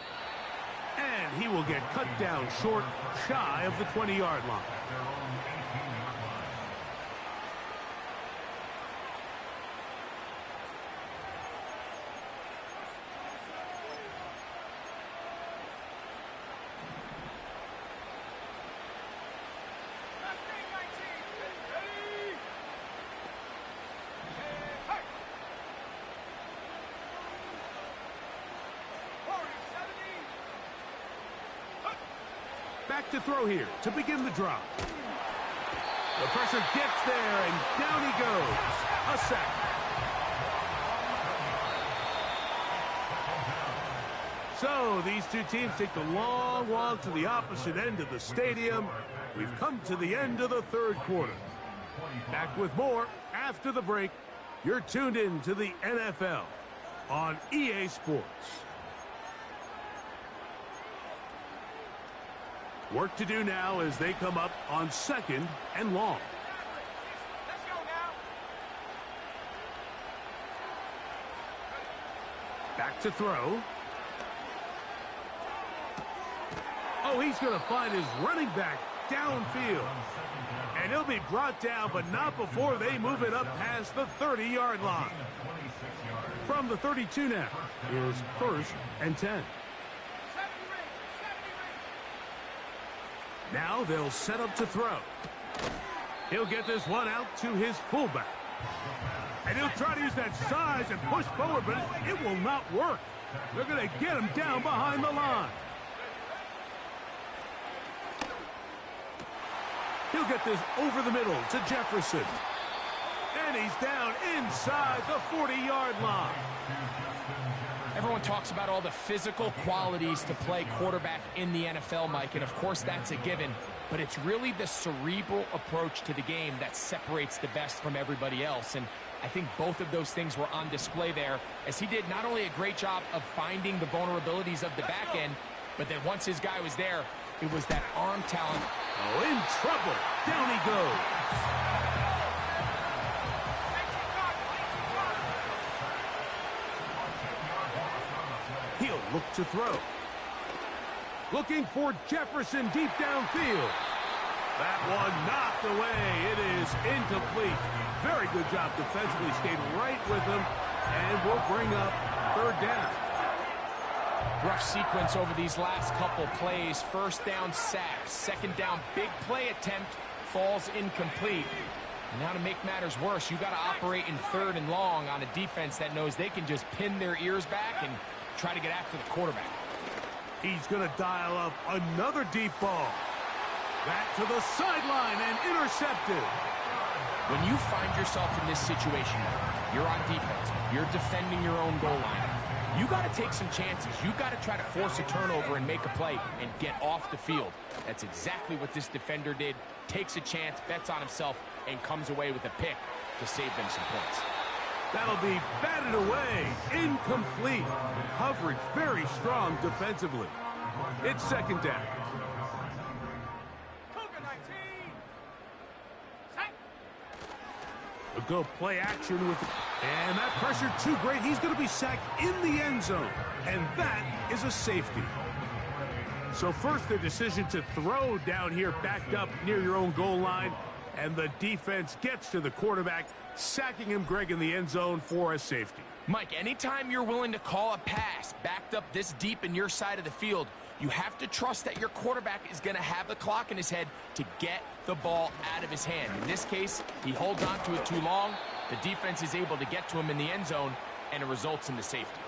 And he will get cut down short, shy of the 20-yard line. Back to throw here to begin the drop. The pressure gets there, and down he goes. A sack. So these two teams take the long walk to the opposite end of the stadium. We've come to the end of the third quarter. Back with more after the break. You're tuned in to the NFL on EA Sports. Work to do now as they come up on second and long. Let's go now. Back to throw. Oh, he's going to find his running back downfield. And he'll be brought down, but not before they move it up past the 30-yard line. From the 32 now is first and 10. Now they'll set up to throw. He'll get this one out to his fullback. And he'll try to use that size and push forward, but it will not work. They're going to get him down behind the line. He'll get this over the middle to Jefferson. And he's down inside the 40-yard line. Everyone talks about all the physical qualities to play quarterback in the NFL, Mike, and of course that's a given, but it's really the cerebral approach to the game that separates the best from everybody else, and I think both of those things were on display there, as he did not only a great job of finding the vulnerabilities of the back end, but then once his guy was there, it was that arm talent. Oh, in trouble. Down he goes. He'll look to throw. Looking for Jefferson deep downfield. That one knocked away. It is incomplete. Very good job defensively. Stayed right with him, and will bring up third down. Rough sequence over these last couple plays. First down, sack. Second down, big play attempt, falls incomplete. And now to make matters worse, you got to operate in third and long on a defense that knows they can just pin their ears back and try to get after the quarterback. He's going to dial up another deep ball. Back to the sideline and intercepted. When you find yourself in this situation, you're on defense, you're defending your own goal line. You got to take some chances. You got to try to force a turnover and make a play and get off the field. That's exactly what this defender did. Takes a chance, bets on himself, and comes away with a pick to save them some points. That'll be batted away. Incomplete. Coverage very strong defensively. It's second down. Cougar 19. Sack. A go play action with, and that pressure too great. He's going to be sacked in the end zone, and that is a safety. So first the decision to throw down here, backed up near your own goal line, and the defense gets to the quarterback, sacking him, Greg, in the end zone for a safety. Mike, anytime you're willing to call a pass backed up this deep in your side of the field, you have to trust that your quarterback is going to have the clock in his head to get the ball out of his hand. In this case, he holds on to it too long. The defense is able to get to him in the end zone, and it results in the safety.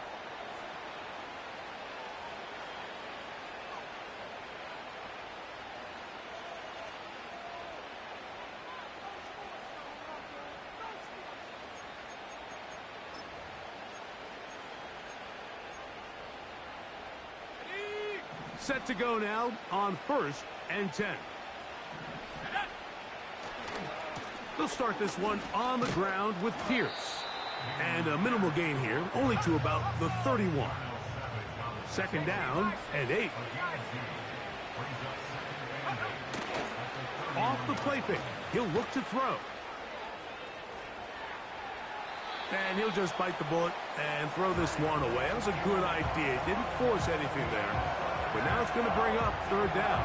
Set to go now on 1st and 10. They'll start this one on the ground with Pierce. And a minimal gain here, only to about the 31. Second down and 8. Off the play fake, he'll look to throw. And he'll just bite the bullet and throw this one away. That was a good idea. Didn't force anything there. But now it's going to bring up third down.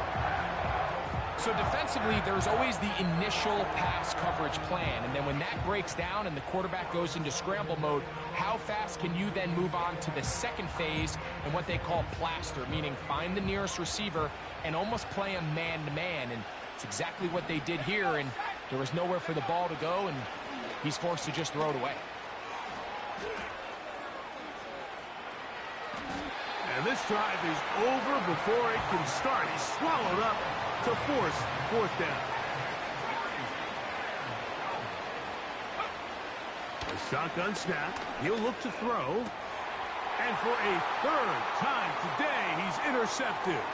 So defensively, there's always the initial pass coverage plan. And then when that breaks down and the quarterback goes into scramble mode, how fast can you then move on to the second phase and what they call plaster, meaning find the nearest receiver and almost play him man-to-man. And it's exactly what they did here. And there was nowhere for the ball to go, and he's forced to just throw it away. And this drive is over before it can start. He's swallowed up to force fourth down. A shotgun snap. He'll look to throw. And for a third time today, he's intercepted.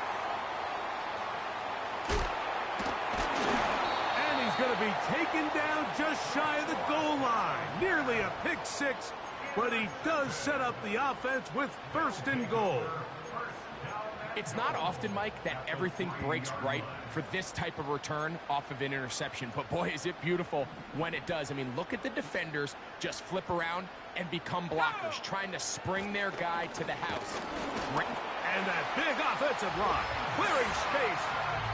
And he's going to be taken down just shy of the goal line. Nearly a pick six. But he does set up the offense with 1st and goal. It's not often, Mike, that everything breaks right for this type of return off of an interception. But boy, is it beautiful when it does. I mean, look at the defenders just flip around and become blockers, trying to spring their guy to the house. And that big offensive line, clearing space.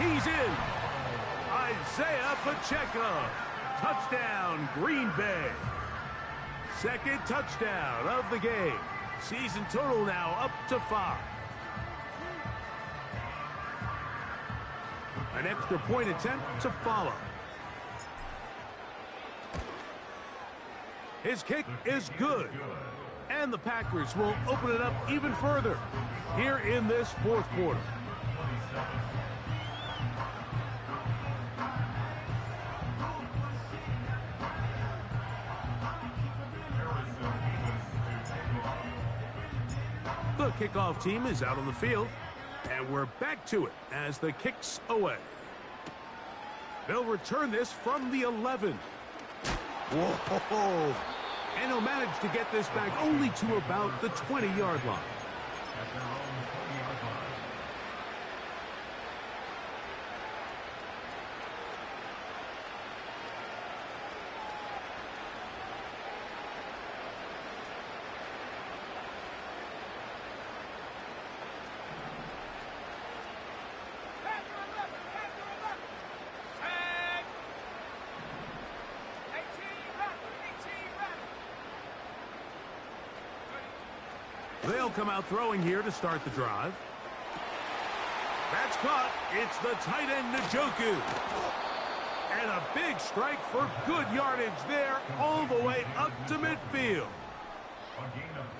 He's in. Isaiah Pacheco. Touchdown, Green Bay. Second touchdown of the game. Season total now up to 5. An extra point attempt to follow. His kick is good. And the Packers will open it up even further here in this fourth quarter. The kickoff team is out on the field, and we're back to it as the kick's away. They'll return this from the 11. Whoa! And he'll manage to get this back only to about the 20-yard line. They'll come out throwing here to start the drive. That's caught. It's the tight end, Njoku. And a big strike for good yardage there all the way up to midfield.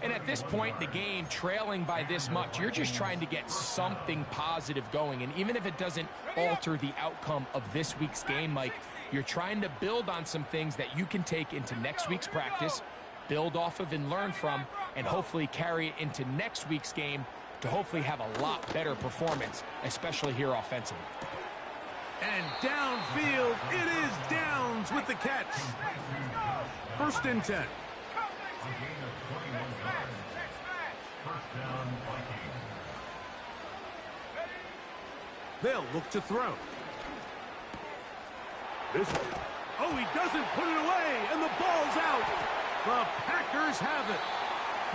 And at this point, the game trailing by this much, you're just trying to get something positive going. And even if it doesn't alter the outcome of this week's game, Mike, you're trying to build on some things that you can take into next week's practice, build off of and learn from, and hopefully carry it into next week's game to hopefully have a lot better performance, especially here offensively. And downfield, it is Downs with the catch. 1st and 10. They'll look to throw. Oh, he doesn't put it away, and the ball's out. The Packers have it.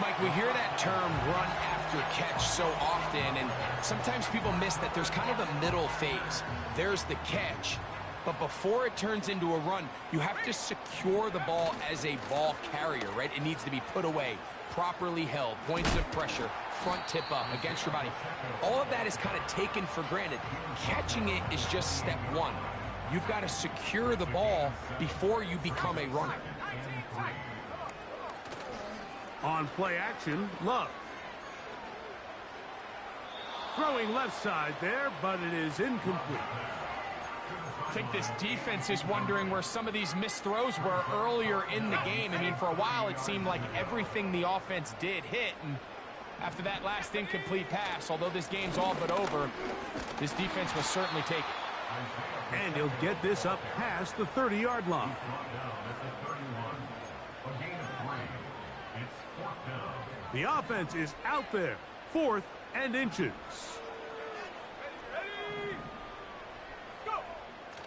Mike, we hear that term run after catch so often, and sometimes people miss that there's kind of a middle phase. There's the catch, but before it turns into a run, you have to secure the ball as a ball carrier, right? It needs to be put away, properly held, points of pressure, front tip up against your body. All of that is kind of taken for granted. Catching it is just step one. You've got to secure the ball before you become a runner. On play action, Love. Throwing left side there, but it is incomplete. I think this defense is wondering where some of these missed throws were earlier in the game. I mean, for a while, it seemed like everything the offense did hit. And after that last incomplete pass, although this game's all but over, this defense was certainly taken. And he'll get this up past the 30-yard line. The offense is out there, 4th and inches.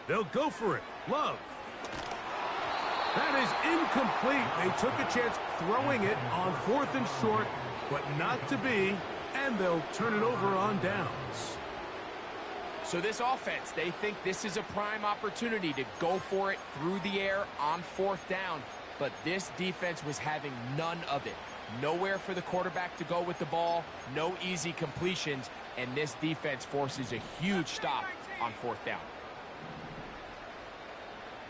They'll go for it. Love. That is incomplete. They took a chance throwing it on 4th and short, but not to be, and they'll turn it over on downs. So this offense, they think this is a prime opportunity to go for it through the air on 4th down, but this defense was having none of it. Nowhere for the quarterback to go with the ball, no easy completions, and this defense forces a huge stop on 4th down.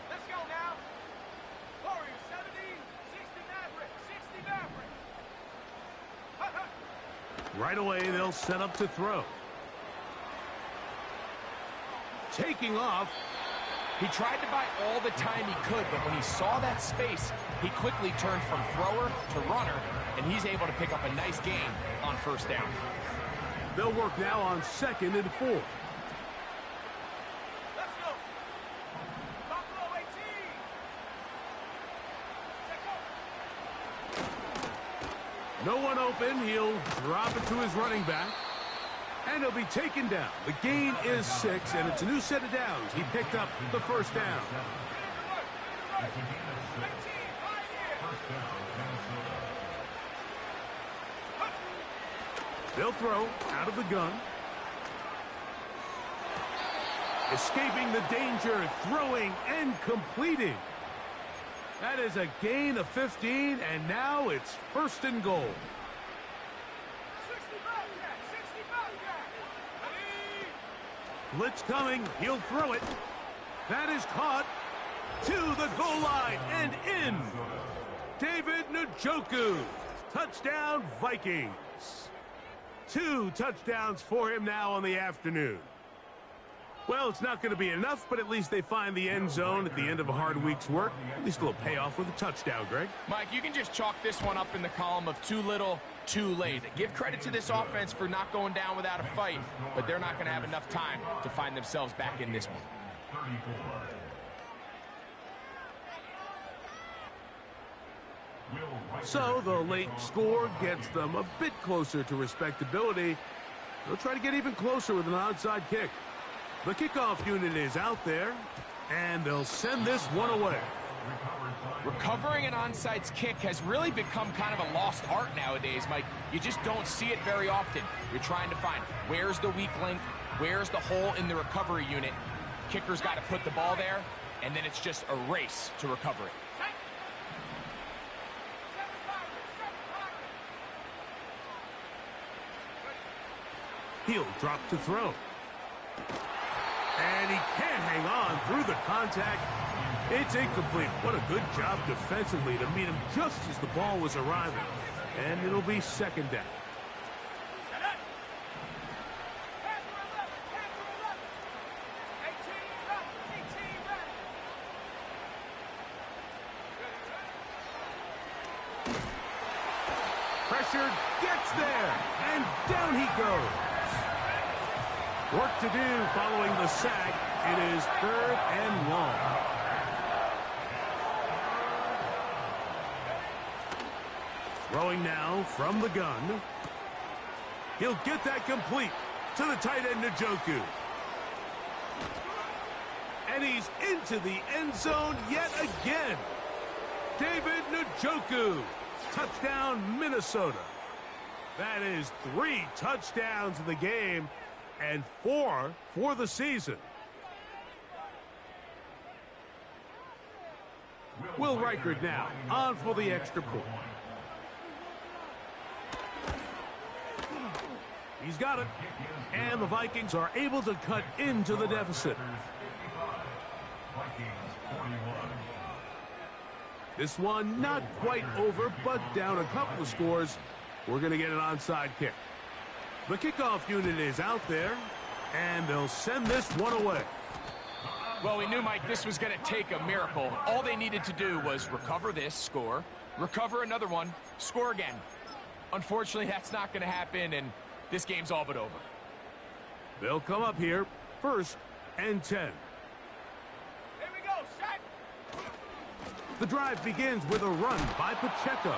Let's go now. Warriors 70, 60 Maverick. Right away, they'll set up to throw. Taking off. He tried to buy all the time he could, but when he saw that space, he quickly turned from thrower to runner, and he's able to pick up a nice gain on 1st down. They'll work now on 2nd and 4. Let's go. Buffalo 18. No one open. He'll drop it to his running back. And he'll be taken down. The gain is 6, and it's a new set of downs. He picked up the 1st down. They'll throw out of the gun. Escaping the danger, throwing and completing. That is a gain of 15, and now it's 1st and goal. Blitz coming. He'll throw it. That is caught to the goal line and in. David Njoku. Touchdown, Vikings. 2 touchdowns for him now on the afternoon. Well, it's not going to be enough, but at least they find the end zone at the end of a hard week's work. At least a little payoff with a touchdown, Greg. Mike, you can just chalk this one up in the column of too little, too late. Give credit to this offense for not going down without a fight, but they're not going to have enough time to find themselves back in this one. So the late score gets them a bit closer to respectability. They'll try to get even closer with an onside kick. The kickoff unit is out there, and they'll send this one away. Recovering an onside kick has really become kind of a lost art nowadays, Mike. You just don't see it very often. You're trying to find where's the weak link, where's the hole in the recovery unit. Kicker's got to put the ball there, and then it's just a race to recover it. He'll drop to throw. And he can't hang on through the contact. It's incomplete. What a good job defensively to meet him just as the ball was arriving. And it'll be second down. Pressure gets there, and down he goes. Work to do following the sack. It is 3rd and long. Throwing now from the gun. He'll get that complete to the tight end, Njoku. And he's into the end zone yet again. David Njoku. Touchdown, Minnesota. That is 3 touchdowns in the game and 4 for the season. Will Reichard now on for the extra point. He's got it. And the Vikings are able to cut into the deficit. This one not quite over, but down a couple of scores. We're going to get an onside kick. The kickoff unit is out there, and they'll send this one away. Well, we knew, Mike, this was going to take a miracle. All they needed to do was recover this, score, recover another one, score again. Unfortunately, that's not going to happen, and this game's all but over. They'll come up here, 1st and 10. Here we go, set. The drive begins with a run by Pacheco.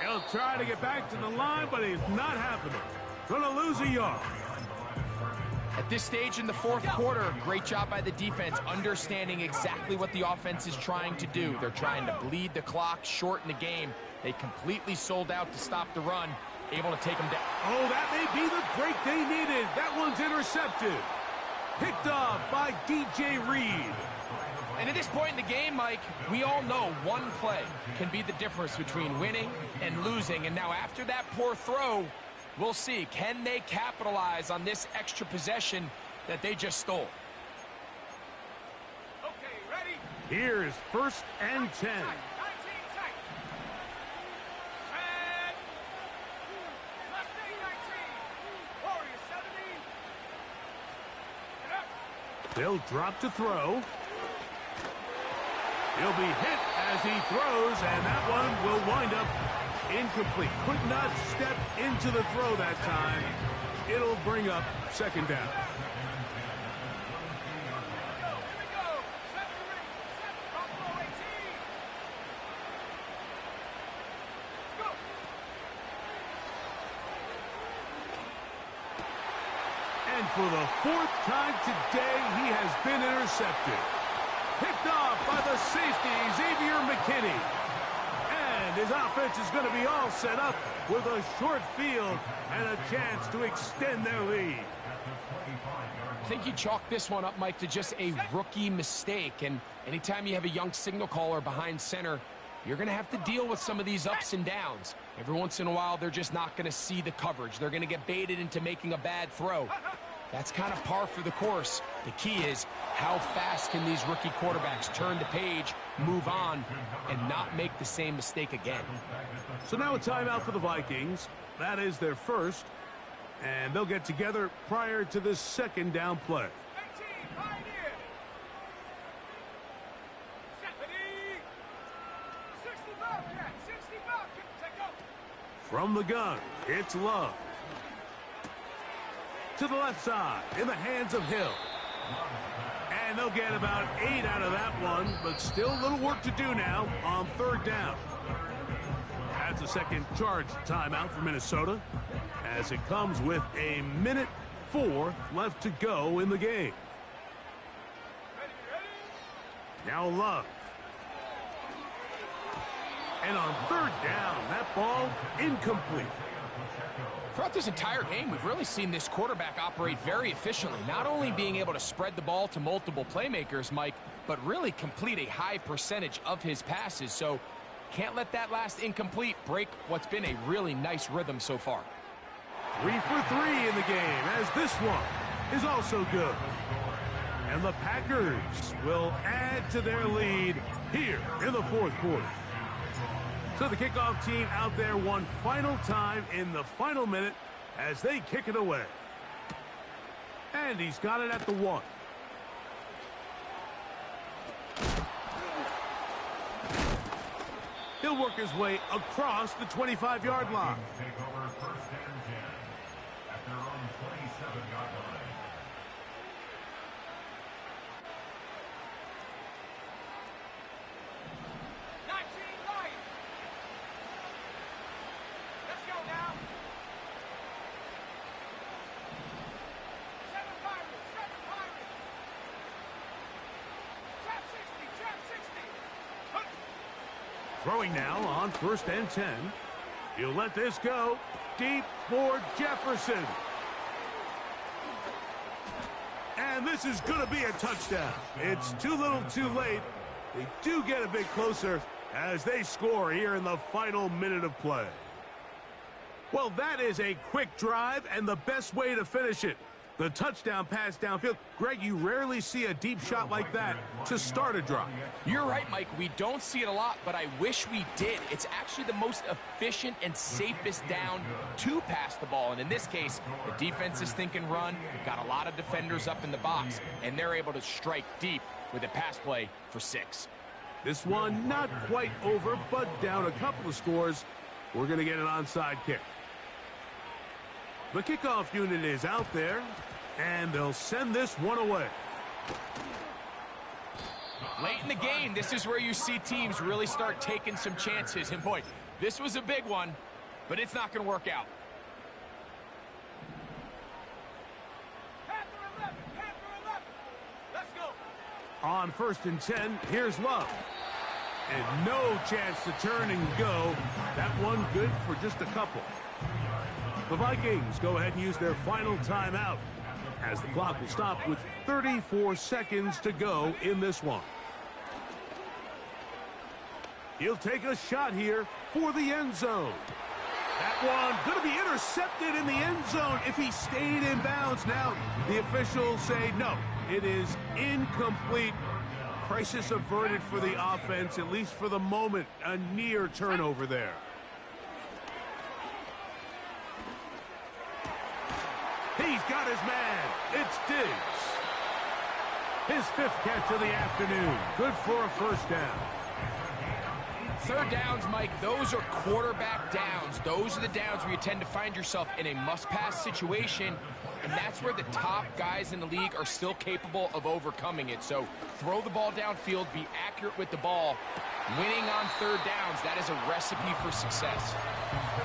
He'll try to get back to the line, but it's not happening. Gonna lose a yard. At this stage in the 4th quarter, great job by the defense, understanding exactly what the offense is trying to do. They're trying to bleed the clock, shorten the game. They completely sold out to stop the run, able to take them down. Oh, that may be the break they needed. That one's intercepted. Picked off by DJ Reed. And at this point in the game, Mike, we all know one play can be the difference between winning and losing. And now after that poor throw, we'll see. Can they capitalize on this extra possession that they just stole? Okay, ready? Here's 1st and 10. 19 tight. And Mustang 19. Warriors 70. And up. They'll drop to throw. He'll be hit as he throws, and that one will wind up incomplete. Could not step into the throw that time. It'll bring up second down. Here we go. Set the ring. Set Buffalo 18. Go. And for the 4th time today, he has been intercepted. Picked off by the safety, Xavier McKinney. And his offense is going to be all set up with a short field and a chance to extend their lead. I think you chalk this one up, Mike, to just a rookie mistake. And anytime you have a young signal caller behind center, you're going to have to deal with some of these ups and downs. Every once in a while, they're just not going to see the coverage. They're going to get baited into making a bad throw. That's kind of par for the course. The key is how fast can these rookie quarterbacks turn the page, move on, and not make the same mistake again. So now a timeout for the Vikings. That is their 1st. And they'll get together prior to this 2nd down play. 18, Pioneer. Set, ready. 60 Bobcat, 60 Bobcat. Take up. From the gun, it's Love. To the left side, in the hands of Hill. And they'll get about 8 out of that one, but still a little work to do now on 3rd down. That's a second charge timeout for Minnesota, as it comes with a minute 4 left to go in the game. Ready, ready. Now Love. And on 3rd down, that ball incomplete. Throughout this entire game, we've really seen this quarterback operate very efficiently, not only being able to spread the ball to multiple playmakers, Mike, but really complete a high percentage of his passes. So can't let that last incomplete break what's been a really nice rhythm so far. 3 for 3 in the game, as this one is also good. And the Packers will add to their lead here in the fourth quarter. So the kickoff team out there one final time in the final minute as they kick it away. And he's got it at the 1. He'll work his way across the 25-yard line. Take over first and 10 at their own 27-yard line. Let's go now. 7 Pirates, 7 Pirates. Trap 60, trap 60. Throwing now on first and 10. He'll let this go deep for Jefferson. And this is going to be a touchdown. It's too little too late. They do get a bit closer as they score here in the final minute of play. Well, that is a quick drive and the best way to finish it. The touchdown pass downfield. Greg, you rarely see a deep shot like that to start a drive. You're right, Mike. We don't see it a lot, but I wish we did. It's actually the most efficient and safest down to pass the ball. And in this case, the defense is thinking run, got a lot of defenders up in the box, and they're able to strike deep with a pass play for 6. This one not quite over, but down a couple of scores. We're going to get an onside kick. The kickoff unit is out there, and they'll send this one away. Late in the game, this is where you see teams really start taking some chances. And boy, this was a big one, but it's not going to work out. Panther 11, Panther 11. Let's go. On first and 10, here's Love. And no chance to turn and go. That one good for just a couple. The Vikings go ahead and use their final timeout as the clock will stop with 34 seconds to go in this one. He'll take a shot here for the end zone. That one going to be intercepted in the end zone if he stayed in bounds. Now the officials say no, it is incomplete. Crisis averted for the offense, at least for the moment. A near turnover there. He's got his man. It's Diggs. His 5th catch of the afternoon. Good for a first down. Third downs, Mike, those are quarterback downs. Those are the downs where you tend to find yourself in a must-pass situation, and that's where the top guys in the league are still capable of overcoming it. So throw the ball downfield, be accurate with the ball. Winning on third downs, that is a recipe for success.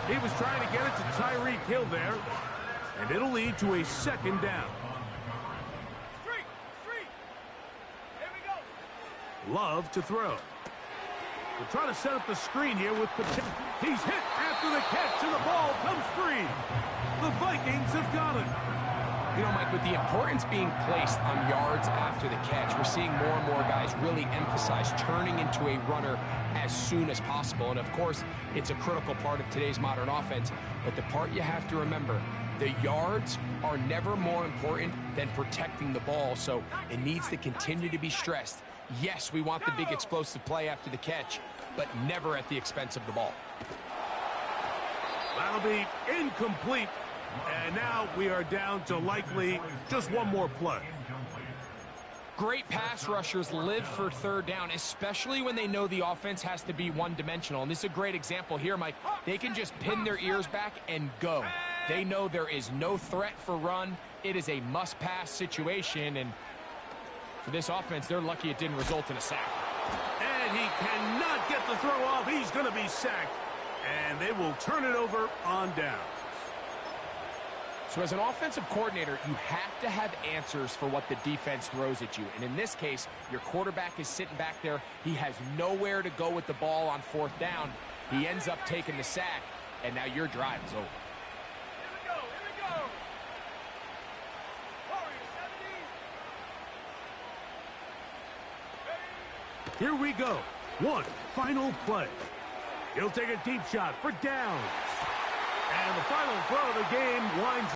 He was trying to get it to Tyreek Hill there, and it'll lead to a second down. Street, street. Here we go. Love to throw. We're trying to set up the screen here with potential. He's hit after the catch, and the ball comes free. The Vikings have got it. You know, Mike, with the importance being placed on yards after the catch, we're seeing more and more guys really emphasize turning into a runner as soon as possible. And, of course, it's a critical part of today's modern offense. But the part you have to remember, the yards are never more important than protecting the ball, so it needs to continue to be stressed. Yes, we want the big explosive play after the catch, but never at the expense of the ball. That'll be incomplete. And now we are down to likely just one more play. Great pass rushers live for third down, especially when they know the offense has to be one-dimensional. And this is a great example here, Mike. They can just pin their ears back and go. They know there is no threat for run. It is a must-pass situation, and for this offense, they're lucky it didn't result in a sack. And he cannot get the throw off. He's going to be sacked, and they will turn it over on down. So as an offensive coordinator, you have to have answers for what the defense throws at you. And in this case, your quarterback is sitting back there. He has nowhere to go with the ball on fourth down. He ends up taking the sack, and now your drive is over. Here we go. Warriors 70. Here we go. One final play. He'll take a deep shot for downs. And the final throw of the game winds